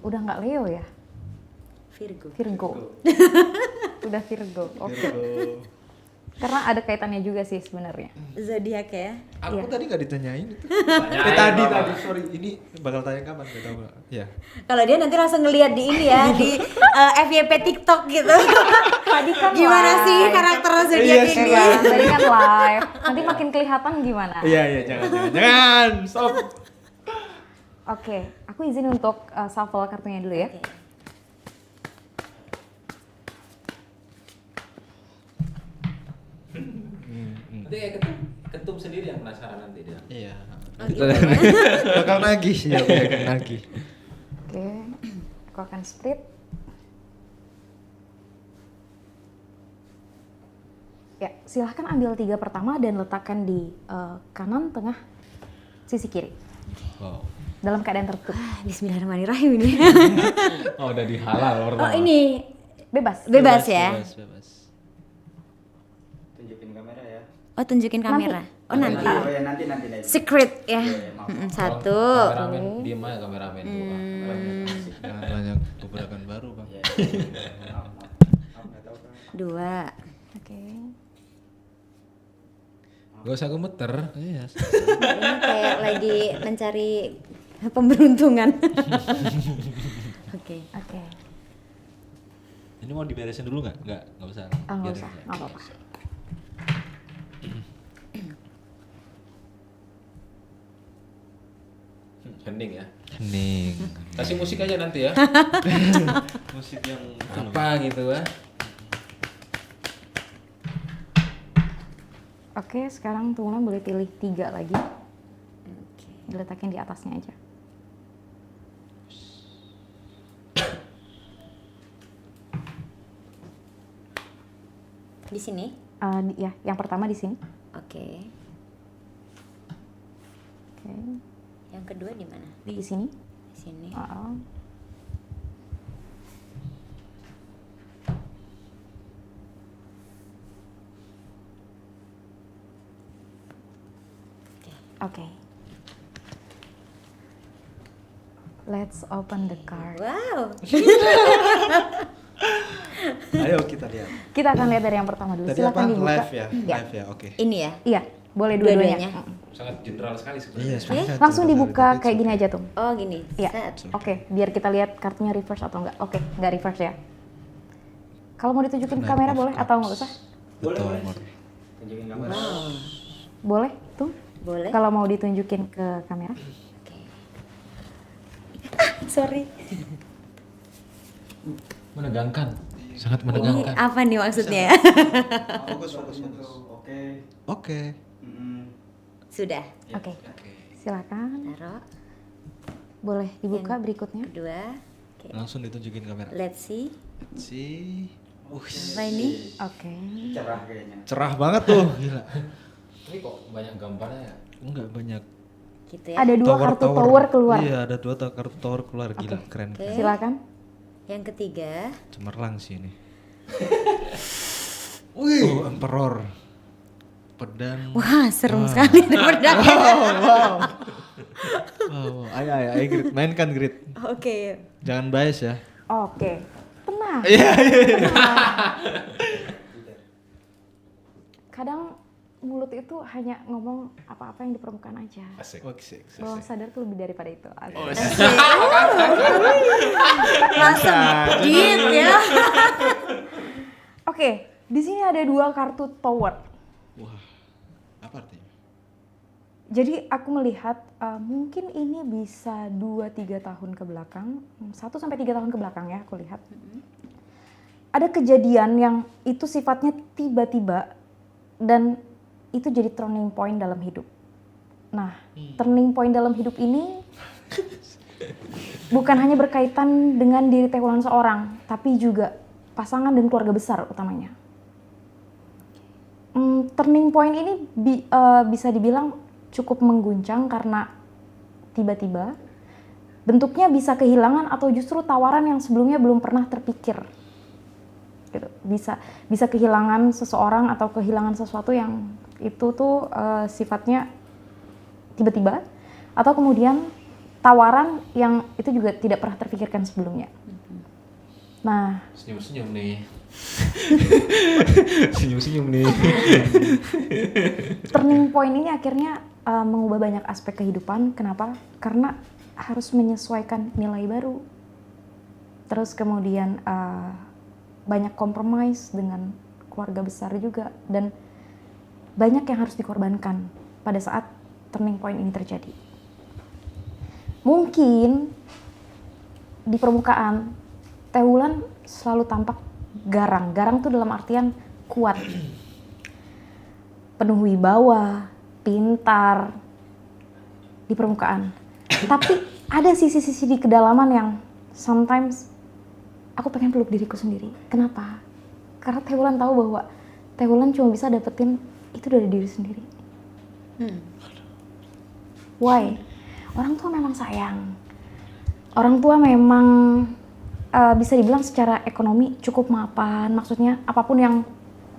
Udah nggak Leo ya? Virgo. Udah Virgo. Oke. Karena ada kaitannya juga sih sebenarnya. Zodiak ya. Aku tadi nggak ditanyain itu. Tadi. Sorry, ini bakal tanya kapan? Gak tahu nggak? Ya. Kalau dia nanti langsung ngeliat di ini ya di FYP TikTok gitu. Tadi kan Gimana live. sih karakter zodiak ini? Tadi kan live. Nanti makin kelihatan gimana? Iya, jangan. Stop. Oke, aku izin untuk shuffle kartunya dulu ya. Oke. Nanti kayak ketum sendiri yang penasaran nanti dia. Iya. Gitu. Bakal nagih sih, bakal nagih. Oke, aku akan split. Ya, silahkan ambil 3 pertama dan letakkan di kanan, tengah, sisi kiri. Wow. Dalam keadaan tertutup. Bismillahirrahmanirrahim ini. Oh, udah dihalal Oh ini Bebas. ya. Bebas. Tunjukin kamera ya. Oh tunjukin kamera. Oh nanti. Oh ya nanti. Secret ya. Satu. Kameramen diem aja kameramen tuh. Jangan banyak gebrakan baru, Bang. Maaf nggak tahu kan. 2. Oke. Gak usah gemeter. Iya. Ini kayak lagi mencari pemberuntungan. Oke. Oke. Ini mau diberesin dulu nggak? Nggak usah. Nggak Biarin usah, aja. nggak apa-apa. Hening ya. Hening. Kasih musik aja nanti ya. Musik yang Apa gitu ya? Oke, sekarang Tunggulan boleh pilih 3 lagi. Oke. Diletakin di atasnya aja. Di sini. Ya, yang pertama di sini. Oke. Oke. Yang kedua di mana? Di sini. Di sini. Oke. Let's open the card. Wow. Ayo kita lihat. Kita akan lihat dari yang pertama dulu. Tadi apa? Silakan dibuka. Live ya? Ya. Live ya, oke. Ini ya. Iya, boleh dua-duanya. Dua-duanya. Sangat general sekali sebenarnya. Iya, sebenarnya Langsung cerita dibuka dari kayak tadi. gini aja tuh. Oh gini. Iya. Set. Oke, biar kita lihat kartunya reverse atau enggak. Oke, enggak reverse ya. Kalau mau ditunjukin Nine kamera of boleh atau enggak usah? Boleh, boleh. Nomor. Tunjukin kamera. Wow. Boleh tuh. Boleh. Kalau mau ditunjukin ke kamera. Oke. Sorry. Menegangkan. Sangat Ini menegangkan. apa nih maksudnya? Fokus, fokus, fokus. Oke. Oke. Sudah. Oke. Silakan. Taruh. Boleh dibuka Yang berikutnya. Kedua. Oke. Langsung ditunjukin kamera. Let's see. Si. Apa ini? Oke. Cerah kayaknya. Cerah banget tuh. Gila. Ini kok banyak gambarnya ya? Enggak banyak. Gitu ya. Ada 2 kartu tower keluar. Iya, ada 2 kartu tower keluar. Gila, keren. Oke. Silakan. Yang ketiga. Cemerlang sih ini. Wih, Emperor. Pedang. Wah, serem sekali nih pedangnya. Wow, ayo Grit, mainkan Grit. Oke. Jangan bias ya. Oke. Tenang. Iya. Kadang mulut itu hanya ngomong apa-apa yang di permukaan aja. Asik. Oke, Bawah sadar tuh lebih daripada itu. Langsung deep ya. Oke, di sini ada 2 kartu tower. Wah, apa artinya? Jadi aku melihat mungkin ini bisa 2-3 tahun ke belakang, 1-3 tahun ke belakang ya aku lihat. Ada kejadian yang itu sifatnya tiba-tiba dan itu jadi turning point dalam hidup. Nah, turning point dalam hidup ini bukan hanya berkaitan dengan diri Tewulan seorang, tapi juga pasangan dan keluarga besar utamanya. Turning point ini bisa dibilang cukup mengguncang karena tiba-tiba bentuknya bisa kehilangan atau justru tawaran yang sebelumnya belum pernah terpikir. Gitu. Bisa kehilangan seseorang atau kehilangan sesuatu yang itu tuh sifatnya tiba-tiba atau kemudian tawaran yang itu juga tidak pernah terpikirkan sebelumnya. Nah, Senyum-senyum nih. Senyum-senyum nih. turning point ini akhirnya mengubah banyak aspek kehidupan. Kenapa? Karena harus menyesuaikan nilai baru. Terus kemudian banyak compromise dengan keluarga besar juga dan banyak yang harus dikorbankan pada saat turning point ini terjadi. Mungkin di permukaan Tewulan selalu tampak garang. Garang tuh dalam artian kuat. Penuh wibawa, pintar di permukaan. Tapi ada sisi-sisi di kedalaman yang sometimes aku pengen peluk diriku sendiri. Kenapa? Karena Tewulan tahu bahwa Tewulan cuma bisa dapetin itu dari diri sendiri. Why? Orang tua memang sayang. Orang tua memang bisa dibilang secara ekonomi cukup mapan. Maksudnya apapun yang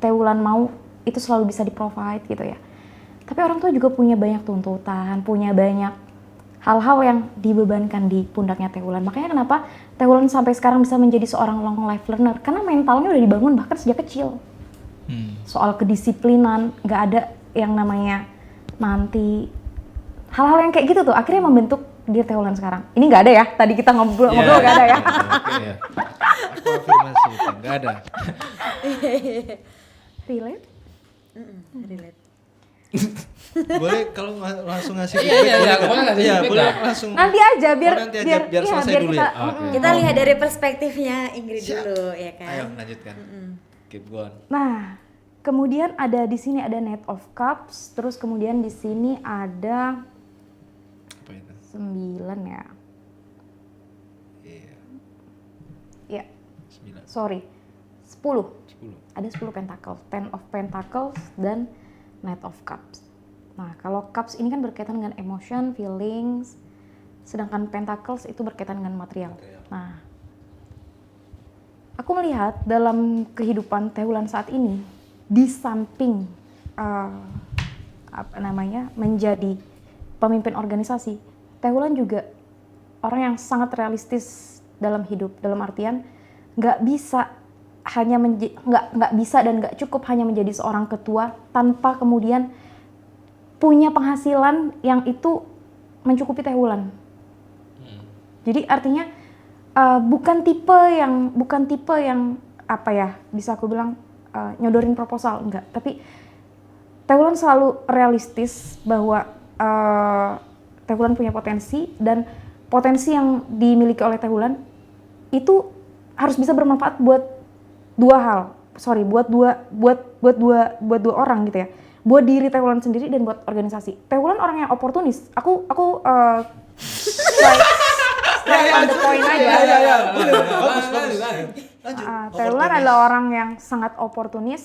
Tewulan mau itu selalu bisa di-provide gitu ya. Tapi orang tua juga punya banyak tuntutan, punya banyak hal-hal yang dibebankan di pundaknya Tewulan. Makanya kenapa Tewulan sampai sekarang bisa menjadi seorang long life learner. Karena mentalnya udah dibangun bahkan sejak kecil. Soal kedisiplinan, gak ada yang namanya nanti. Hal-hal yang kayak gitu tuh akhirnya membentuk di Teulan sekarang? Ini nggak ada ya? Tadi kita ngobrol nggak ada ya? Oke. Aku afirmasi itu nggak ada. Relate? Relate. Boleh kalau langsung ngasih Iya, boleh ngasih feedback, boleh Kak. langsung. Nanti aja biar nanti aja, biar selesai dulu ya. Kita lihat dari perspektifnya Ingrid dulu ya kan. Ayo lanjutkan. Keep going. Nah, kemudian ada di sini ada Knight of Cups, terus kemudian di sini ada Apa itu? 9 ya. Iya. Ya, 9. sorry. 10. 10. Ada 10 pentacles, 10 of Pentacles dan Knight of Cups. Nah, kalau Cups ini kan berkaitan dengan emotion, feelings, sedangkan Pentacles itu berkaitan dengan material. Nah, aku melihat dalam kehidupan Teulan saat ini, di samping menjadi pemimpin organisasi, Teulan juga orang yang sangat realistis dalam hidup, dalam artian nggak bisa dan nggak cukup hanya menjadi seorang ketua tanpa kemudian punya penghasilan yang itu mencukupi Teulan. Jadi artinya bukan tipe yang apa ya, bisa aku bilang nyodorin proposal, enggak, tapi Teulan selalu realistis bahwa Teulan punya potensi, dan potensi yang dimiliki oleh Teulan itu harus bisa bermanfaat buat dua orang gitu ya, buat diri Teulan sendiri dan buat organisasi. Teulan orang yang oportunis. Aku straight on the point aja. Bagus. Teulan adalah orang yang sangat oportunis.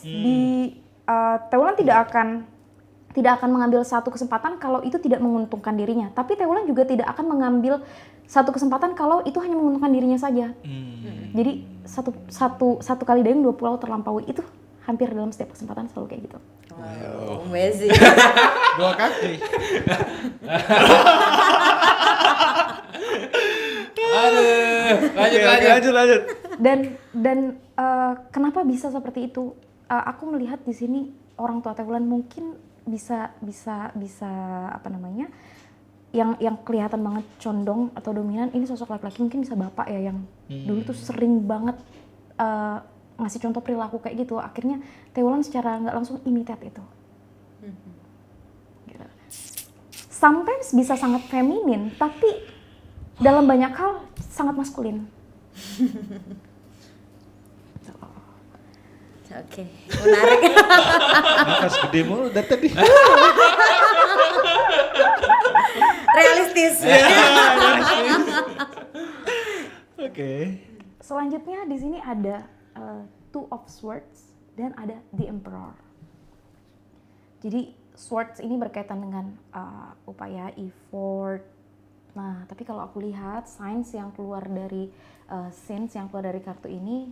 Teulan tidak akan mengambil satu kesempatan kalau itu tidak menguntungkan dirinya. Tapi Teulan juga tidak akan mengambil satu kesempatan kalau itu hanya menguntungkan dirinya saja. Jadi satu kali dayung dua pulau terlampaui, itu hampir dalam setiap kesempatan selalu kayak gitu. Wow, amazing. 2 kaki. Lanjut. Dan kenapa bisa seperti itu? Aku melihat di sini orang tua Teulan mungkin bisa yang kelihatan banget condong atau dominan. Ini sosok laki-laki, mungkin bisa bapak ya, yang dulu tuh sering banget ngasih contoh perilaku kayak gitu. Akhirnya Teulan secara nggak langsung imitate itu. Gitu. Sometimes bisa sangat feminin, tapi dalam banyak hal sangat maskulin. Oke, menarik. Nafas gede mulu dari tadi. Realistis. Oke. Selanjutnya di sini ada Two of Swords dan ada The Emperor. Jadi swords ini berkaitan dengan upaya, effort. Nah, tapi kalau aku lihat signs yang keluar dari kartu ini,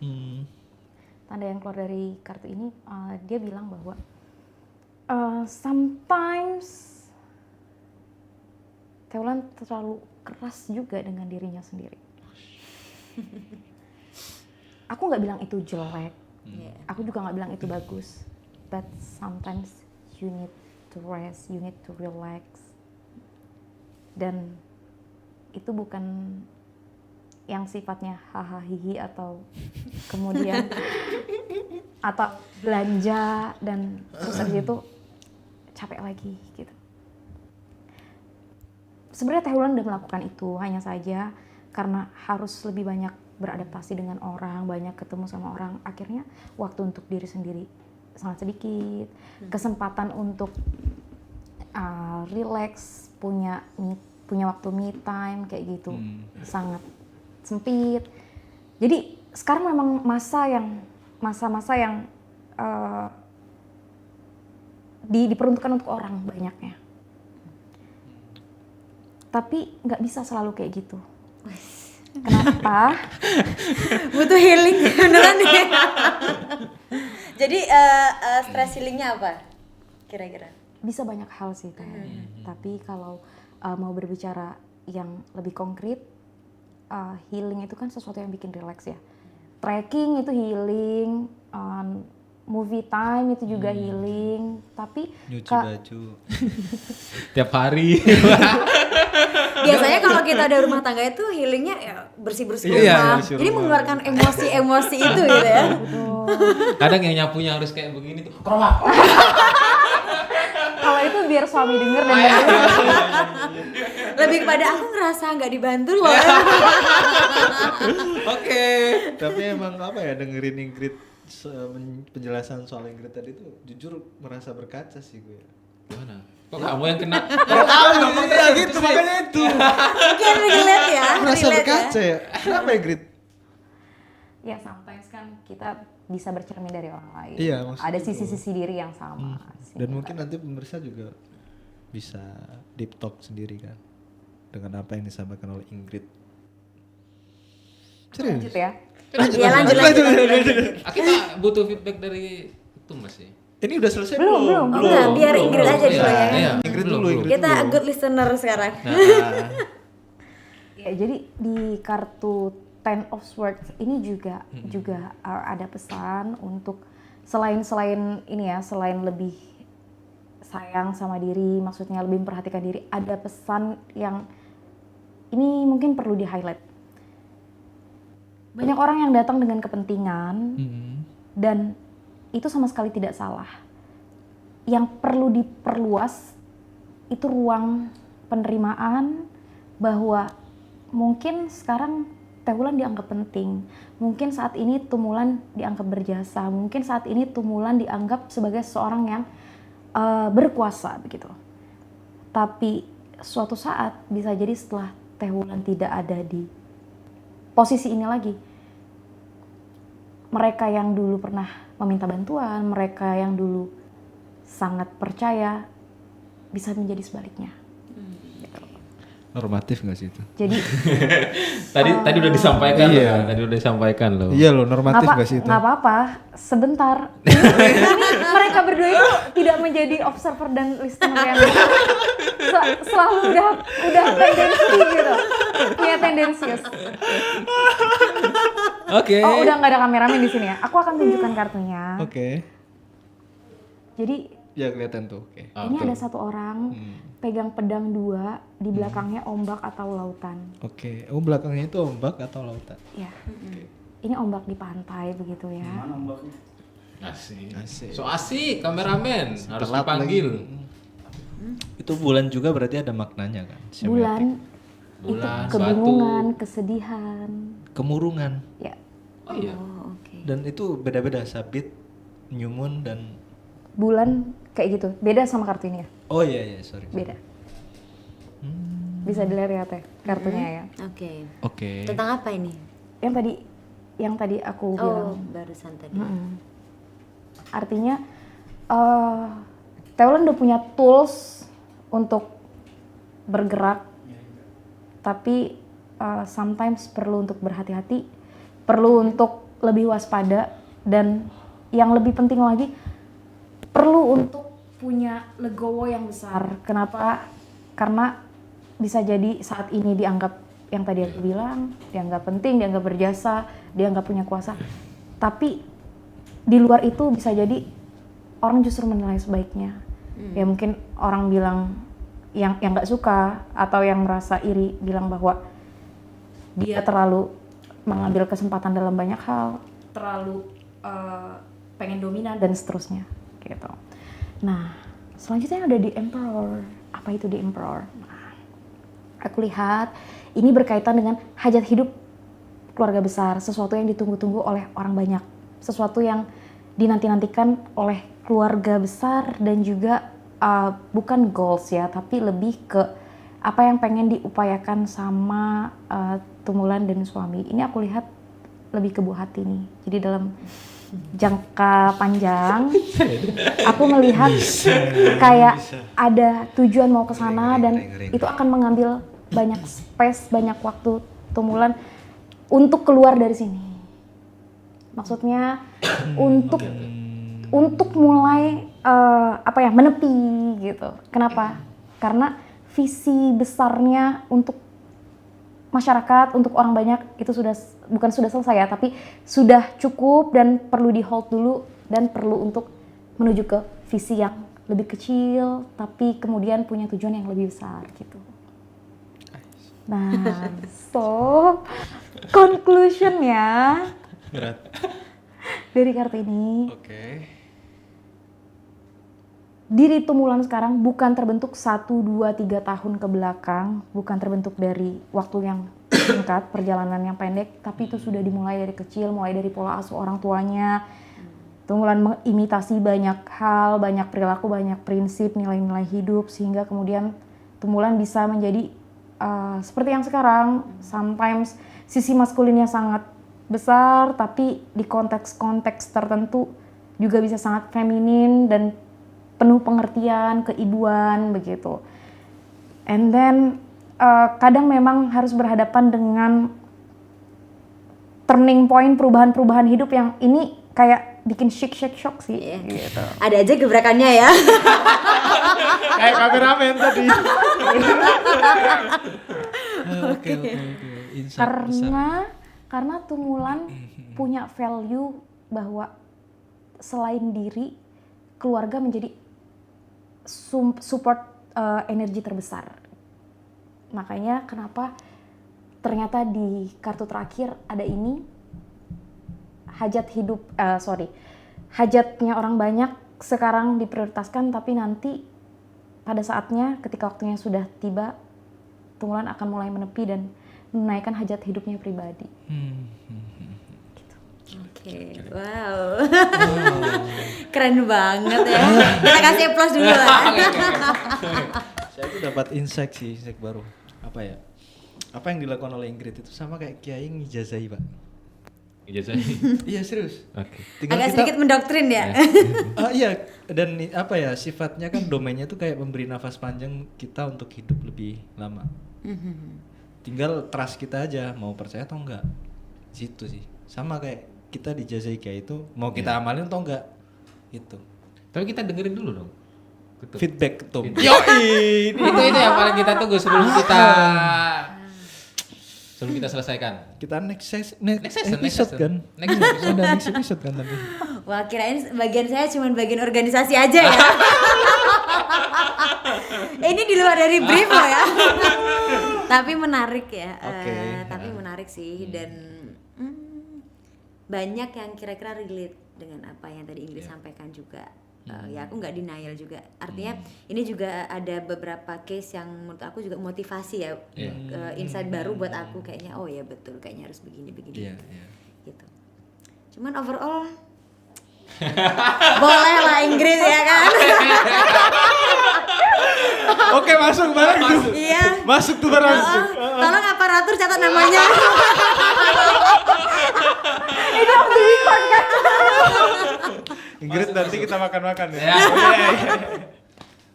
tanda yang keluar dari kartu ini, dia bilang bahwa sometimes Teulan terlalu keras juga dengan dirinya sendiri. Aku nggak bilang itu jelek, aku juga nggak bilang itu bagus, but sometimes you need to rest, you need to relax. Dan itu bukan yang sifatnya hahaha hihi atau kemudian atau belanja dan terus habis itu capek lagi gitu. Sebenarnya Teulan udah melakukan itu, hanya saja karena harus lebih banyak beradaptasi dengan orang, banyak ketemu sama orang, akhirnya waktu untuk diri sendiri sangat sedikit, kesempatan untuk relax, punya waktu me time kayak gitu sangat sempit. Jadi sekarang memang masa-masa yang diperuntukkan untuk orang banyaknya. Tapi nggak bisa selalu kayak gitu. Kenapa? Butuh healing beneran nih. Jadi stress healingnya apa kira-kira? Bisa banyak hal sih kayaknya. Tapi kalau mau berbicara yang lebih konkret, healing itu kan sesuatu yang bikin relax ya. Trekking itu healing, movie time itu juga healing. Tapi nyuci baju tiap hari. Biasanya kalau kita ada rumah tangga itu healingnya ya bersih-bersih rumah. Jadi mengeluarkan emosi-emosi itu gitu ya. Kadang yang nyapunya harus kayak begini tuh. Kroak. Kalau itu biar suami denger dan bantuin. Lebih kepada aku ngerasa nggak dibantu loh. Oke. Tapi emang apa ya, dengerin Ingrid penjelasan soal Ingrid tadi tuh jujur merasa berkaca sih gue. Gimana? Kok kamu yang kena? Ngomong kayak gitu makanya itu. Mungkin relate ya. Merasa relate berkaca ya. Kenapa Ingrid? Ya sometimes kan kita bisa bercermin dari orang lain. Iya, maksud ada itu. sisi-sisi diri yang sama. Dan mungkin nanti pemirsa juga bisa deep talk sendiri kan dengan apa yang disampaikan oleh Ingrid. Serius? Lanjut ya. Ya lanjut. Kita butuh feedback dari itu masih. Ini udah selesai Belum. Enggak, biar Ingrid aja dulu ya. Iya, Ingrid belum, dulu, belum. Ingrid. Kita good listener sekarang. Ya, jadi di kartu Ten of Swords ini juga ada pesan untuk selain ini ya, selain lebih sayang sama diri, maksudnya lebih memperhatikan diri, ada pesan yang ini mungkin perlu di highlight. Banyak orang yang datang dengan kepentingan dan itu sama sekali tidak salah. Yang perlu diperluas itu ruang penerimaan bahwa mungkin sekarang Teh Wulan dianggap penting, mungkin saat ini Tumulan dianggap berjasa, mungkin saat ini Tumulan dianggap sebagai seorang yang berkuasa begitu. Tapi suatu saat bisa jadi setelah Teh Wulan tidak ada di posisi ini lagi, mereka yang dulu pernah meminta bantuan, mereka yang dulu sangat percaya bisa menjadi sebaliknya. Normatif nggak sih itu? Jadi Tadi udah disampaikan Iya. loh. Tadi udah disampaikan loh. Iya loh, normatif nggak sih itu? nggak apa-apa, sebentar. Ini mereka berdua itu tidak menjadi observer dan listener yang selalu udah tendensi gitu, punya tendensius. Oke. Oh udah nggak ada kameramen di sini ya? Aku akan tunjukkan kartunya. Oke. Jadi Ya kelihatan tuh. Oke. ini ada satu orang pegang pedang 2, di belakangnya ombak atau lautan. Oke. Oh, belakangnya itu ombak atau lautan? Ya, ini ombak di pantai begitu ya. Mana ombaknya? Asik. So asik kameramen harus Telat dipanggil. Itu bulan juga berarti ada maknanya kan? Bulan, Bulan, itu kebingungan, kesedihan. Kemurungan. Ya, Oh iya. Oh, oke. Dan itu beda-beda, sabit, new moon, dan bulan kayak gitu. Beda sama kartu ini ya? oh iya sorry. Beda. Bisa dilihat ya Teh kartunya ya. Oke. Oke. Tentang apa ini? Yang tadi aku Oh, bilang. barusan tadi. Artinya Teh Wulan udah punya tools untuk bergerak, tapi sometimes perlu untuk berhati-hati, perlu untuk lebih waspada, dan yang lebih penting lagi perlu untuk punya legowo yang besar. Kenapa? Karena bisa jadi saat ini dianggap, yang tadi aku bilang, dianggap penting, dianggap berjasa, dianggap punya kuasa. Tapi di luar itu bisa jadi orang justru menilai sebaiknya. Ya mungkin orang bilang yang nggak suka atau yang merasa iri bilang bahwa dia terlalu mengambil kesempatan dalam banyak hal, terlalu pengen dominan dan seterusnya gitu. Nah, selanjutnya ada di Emperor. Apa itu di Emperor? Nah, aku lihat ini berkaitan dengan hajat hidup keluarga besar, sesuatu yang ditunggu-tunggu oleh orang banyak, sesuatu yang dinanti-nantikan oleh keluarga besar, dan juga bukan goals ya, tapi lebih ke apa yang pengen diupayakan sama Tumulan dan suami. Ini aku lihat lebih ke buah hati nih. Jadi dalam jangka panjang aku melihat kayak ada tujuan mau ke sana, dan itu akan mengambil banyak space, banyak waktu Tumulan untuk keluar dari sini. Maksudnya untuk mulai menepi gitu. Kenapa? Karena visi besarnya untuk masyarakat, untuk orang banyak itu bukan sudah selesai ya, tapi sudah cukup dan perlu di hold dulu, dan perlu untuk menuju ke visi yang lebih kecil tapi kemudian punya tujuan yang lebih besar gitu. Nah, so conclusion ya Berat. dari Kartini. Oke. Diri Tumulan sekarang bukan terbentuk 1, 2, 3 tahun ke belakang, bukan terbentuk dari waktu yang singkat, perjalanan yang pendek, tapi itu sudah dimulai dari kecil, mulai dari pola asuh orang tuanya. Tumulan mengimitasi banyak hal, banyak perilaku, banyak prinsip, nilai-nilai hidup, sehingga kemudian Tumulan bisa menjadi seperti yang sekarang. Sometimes sisi maskulinnya sangat besar, tapi di konteks-konteks tertentu juga bisa sangat feminin dan penuh pengertian, keibuan begitu. And then kadang memang harus berhadapan dengan turning point, perubahan-perubahan hidup yang ini kayak bikin shock sih. Gitu. Ada aja gebrakannya ya. Kayak kameramen tadi. Oke. Insight besar. Karena Tumulan punya value bahwa selain diri, keluarga menjadi support energi terbesar. Makanya kenapa ternyata di kartu terakhir ada ini, hajatnya orang banyak sekarang diprioritaskan, tapi nanti pada saatnya ketika waktunya sudah tiba, Tumulan akan mulai menepi dan menaikkan hajat hidupnya pribadi. Oke, wow. Keren banget ya. Kita kasih applause dulu lah. Saya tuh dapat insight baru. Apa ya? Apa yang dilakukan oleh Ingrid itu sama kayak Kiai ngijazahi, Pak. Ijazah. Iya, serius. Oke. Agak sedikit mendoktrin ya. Iya, dan apa ya, sifatnya kan domainnya tuh kayak memberi nafas panjang kita untuk hidup lebih lama. Tinggal trust kita aja, mau percaya atau enggak. Situ sih. Sama kayak kita dijazahi kayak itu, mau kita amalin atau enggak. Gitu. Tapi kita dengerin dulu dong. Betul. Feedback tuh. Yoi, itu yang paling kita tunggu sebelum kita selesaikan. Kita next season. episode kan. Next episode. Udah next episode kan tadi. Wah, kirain bagian saya cuma bagian organisasi aja ya. Ini di luar dari brief loh ya. Tapi menarik ya. Tapi menarik sih dan banyak yang kira-kira relate dengan apa yang tadi Ingrid sampaikan juga. Ya aku nggak denial juga. Artinya ini juga ada beberapa case yang menurut aku juga motivasi ya, insight baru buat aku kayaknya. Oh ya betul, kayaknya harus begini. Gitu. Cuman overall boleh lah Ingrid ya kan. Oke, masuk bareng tuh. Iya. Masuk tuh bareng. Tolong aparatur catat namanya. Itu harus di-record kan? Ingrid nanti kita makan-makan ya. Ya.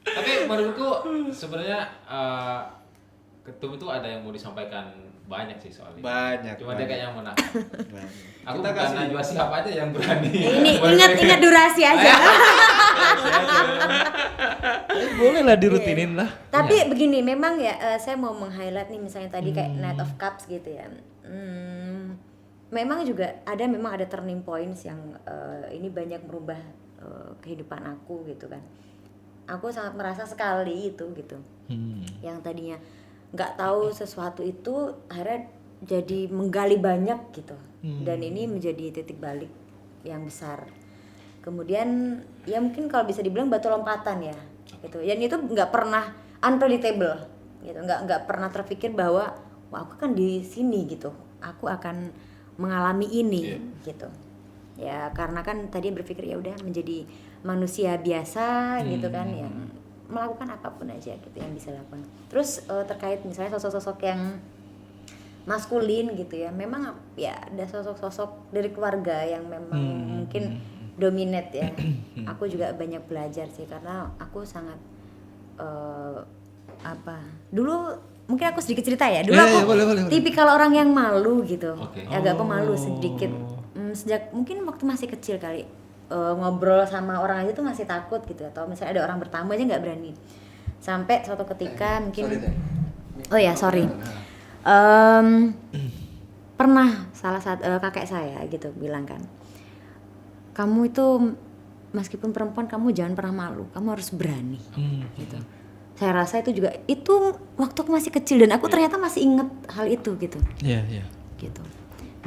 Tapi menurutku sebenarnya ketum itu ada yang mau disampaikan banyak sih soalnya. Banyak. Cuma dia kayak yang menahan. Aku Kita bukan Najwa siapa aja yang berani. Ini ingat durasi aja. Boleh lah dirutinin lah. Tapi begini, memang ya saya mau meng-highlight nih misalnya tadi kayak Knight of Cups gitu ya. Memang ada turning points yang ini banyak merubah kehidupan aku gitu kan. Aku sangat merasa sekali itu gitu. Yang tadinya nggak tahu sesuatu itu akhirnya jadi menggali banyak gitu. Dan ini menjadi titik balik yang besar. Kemudian ya mungkin kalau bisa dibilang batu lompatan ya gitu. Dan itu nggak pernah unpredictable gitu. Nggak pernah terpikir bahwa wah aku kan di sini gitu. Aku akan mengalami ini gitu. Ya karena kan tadi berpikir ya udah menjadi manusia biasa gitu kan yang melakukan apapun aja gitu yang bisa lakukan. Terus terkait misalnya sosok-sosok yang maskulin gitu ya, memang ya ada sosok-sosok dari keluarga yang memang mungkin dominate ya. Aku juga banyak belajar sih karena aku sangat dulu mungkin aku sedikit cerita ya. Dulu aku boleh. tipikal orang yang malu gitu. Okay. Agak pemalu sedikit. Sejak mungkin waktu masih kecil kali. Ngobrol sama orang aja tuh masih takut gitu, atau misalnya ada orang bertamu aja nggak berani. Sampai suatu ketika mungkin pernah salah satu kakek saya gitu bilang kan, kamu itu meskipun perempuan kamu jangan pernah malu, kamu harus berani gitu. Saya rasa itu juga itu waktu aku masih kecil dan aku ternyata masih inget hal itu gitu. Iya, iya. Gitu.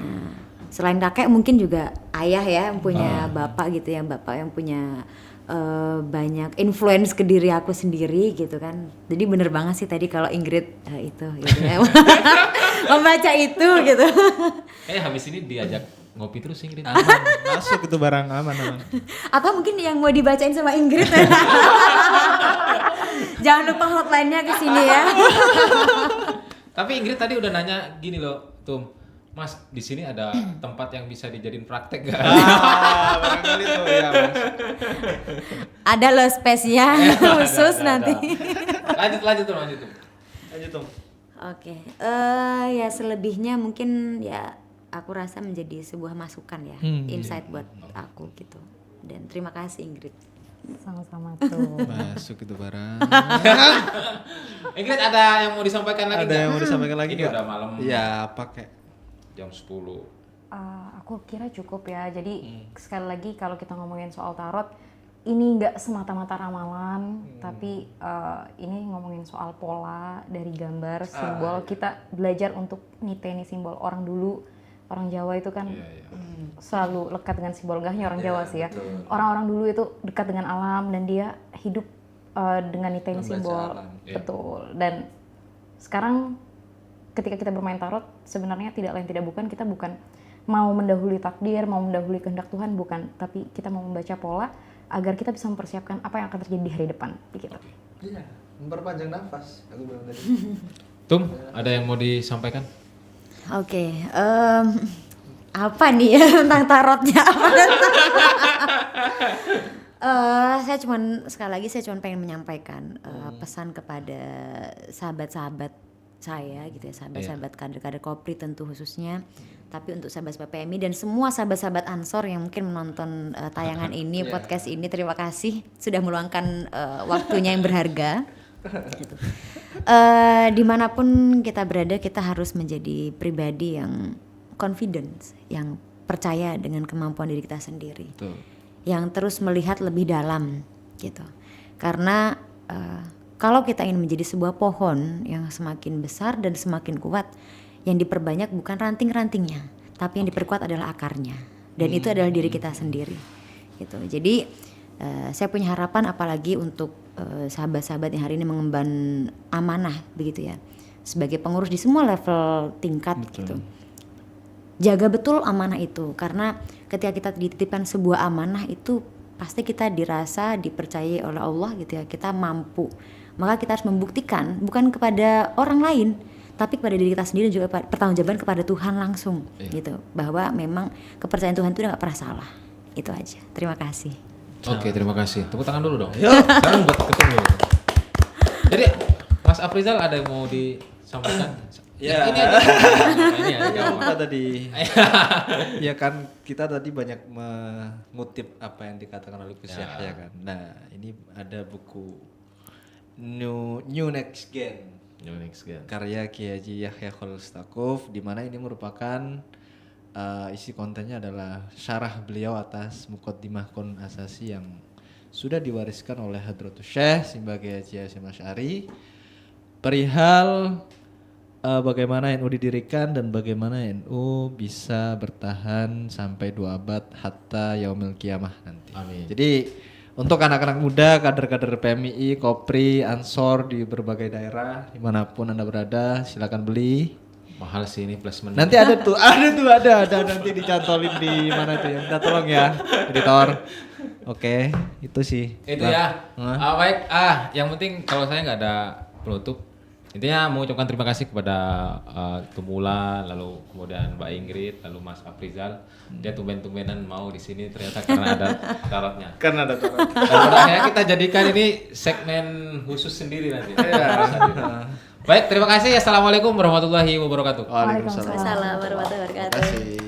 Nah, selain kakek mungkin juga ayah ya yang punya bapak gitu ya, bapak yang punya banyak influence ke diri aku sendiri gitu kan. Jadi bener banget sih tadi kalau Ingrid itu gitu ya. Membaca itu gitu. Habis ini diajak ngopi terus Ingrid. Aman, masuk itu barang aman. Atau mungkin yang mau dibacain sama Ingrid. Jangan lupa hotline-nya ke sini ya. Tapi Ingrid tadi udah nanya gini loh, Mas, di sini ada tempat yang bisa dijadiin praktek gak? Barangkali tuh ya, Mas. Ada loh space-nya khusus nanti. Lanjut tuh. Lanjut, Tom. Oke, ya selebihnya mungkin ya aku rasa menjadi sebuah masukan ya, insight buat aku gitu. Dan terima kasih Ingrid. Sama-sama tuh. Masuk itu barang. Ingrid ada yang mau disampaikan lagi? Ada yang mau disampaikan lagi? Ini nggak? udah malam. Iya, pakai Jam 10. Aku kira cukup ya. Jadi sekali lagi kalau kita ngomongin soal tarot, ini nggak semata-mata ramalan, tapi ini ngomongin soal pola dari gambar, simbol. Kita belajar untuk niteni simbol orang dulu. Orang Jawa itu kan selalu lekat dengan simbol, gak hanya orang Jawa sih ya. Orang-orang dulu itu dekat dengan alam dan dia hidup dengan niteni simbol. Betul. Dan sekarang ketika kita bermain tarot, sebenarnya tidak lain tidak bukan, kita bukan mau mendahului takdir, mau mendahului kehendak Tuhan, bukan. Tapi kita mau membaca pola agar kita bisa mempersiapkan apa yang akan terjadi di hari depan. Gitu. Iya, memperpanjang nafas. Aku bilang tadi. Tum, ada yang mau disampaikan? Oke, apa nih ya tentang tarotnya? Saya cuman pengen menyampaikan pesan kepada sahabat-sahabat saya gitu ya, sahabat-sahabat kader-kader Kopri tentu khususnya, tapi untuk sahabat-sahabat PMI dan semua sahabat-sahabat Ansor yang mungkin menonton tayangan ini, podcast ini, terima kasih sudah meluangkan waktunya yang berharga. Gitu. Dimanapun kita berada, kita harus menjadi pribadi yang confident, yang percaya dengan kemampuan diri kita sendiri. Betul. Yang terus melihat lebih dalam gitu. Karena kalau kita ingin menjadi sebuah pohon yang semakin besar dan semakin kuat, yang diperbanyak bukan ranting-rantingnya, tapi yang diperkuat adalah akarnya. Dan itu adalah diri kita sendiri. Gitu. Jadi saya punya harapan apalagi untuk sahabat-sahabat yang hari ini mengemban amanah begitu ya, sebagai pengurus di semua level tingkat. Betul. Gitu. Jaga betul amanah itu, karena ketika kita dititipkan sebuah amanah itu pasti kita dirasa dipercayai oleh Allah gitu ya, kita mampu. Maka kita harus membuktikan bukan kepada orang lain, tapi kepada diri kita sendiri dan juga pertanggungjawaban kepada Tuhan langsung. Gitu, bahwa memang kepercayaan Tuhan itu udah gak pernah salah. Itu aja. Terima kasih. Oke, terima kasih. Tepuk tangan dulu dong. Sekarang buat ketemu. Jadi Mas Afrizal ada yang mau disampaikan? Ya. Ini aja. Ini aja. Apa tadi? Ya kan kita tadi banyak mengutip apa yang dikatakan oleh Gus Yahya kan. Nah, ini ada buku New Next Gen. Karya Kiai Haji Yahya Khalil Stakuf, di mana ini merupakan isi kontennya adalah syarah beliau atas Muqaddimah Qur'an Asasi yang sudah diwariskan oleh Hadratus Syekh sebagai Haji Hasyim Asy'ari perihal bagaimana NU didirikan dan bagaimana NU bisa bertahan sampai 2 abad hatta yaumil qiyamah nanti. Amin. Jadi untuk anak-anak muda, kader-kader PMI, Kopri, Ansor di berbagai daerah dimanapun Anda berada, silakan beli. Mahal sih ini placement. Nanti ada nanti dicantolin di mana tuh ya. Minta tolong ya, editor. Oke, itu sih. Itu ya. Baik. Yang penting kalau saya nggak ada penutup. Intinya mengucapkan terima kasih kepada Tumula, lalu kemudian Mbak Ingrid, lalu Mas Afrizal. Dia tumben-tumbenan mau di sini ternyata karena ada tarotnya. Karena ada tarot. Dan pada akhirnya kita jadikan ini segmen khusus sendiri nanti. Baik, terima kasih. Assalamualaikum warahmatullahi wabarakatuh. Waalaikumsalam. Assalamualaikum warahmatullahi wabarakatuh.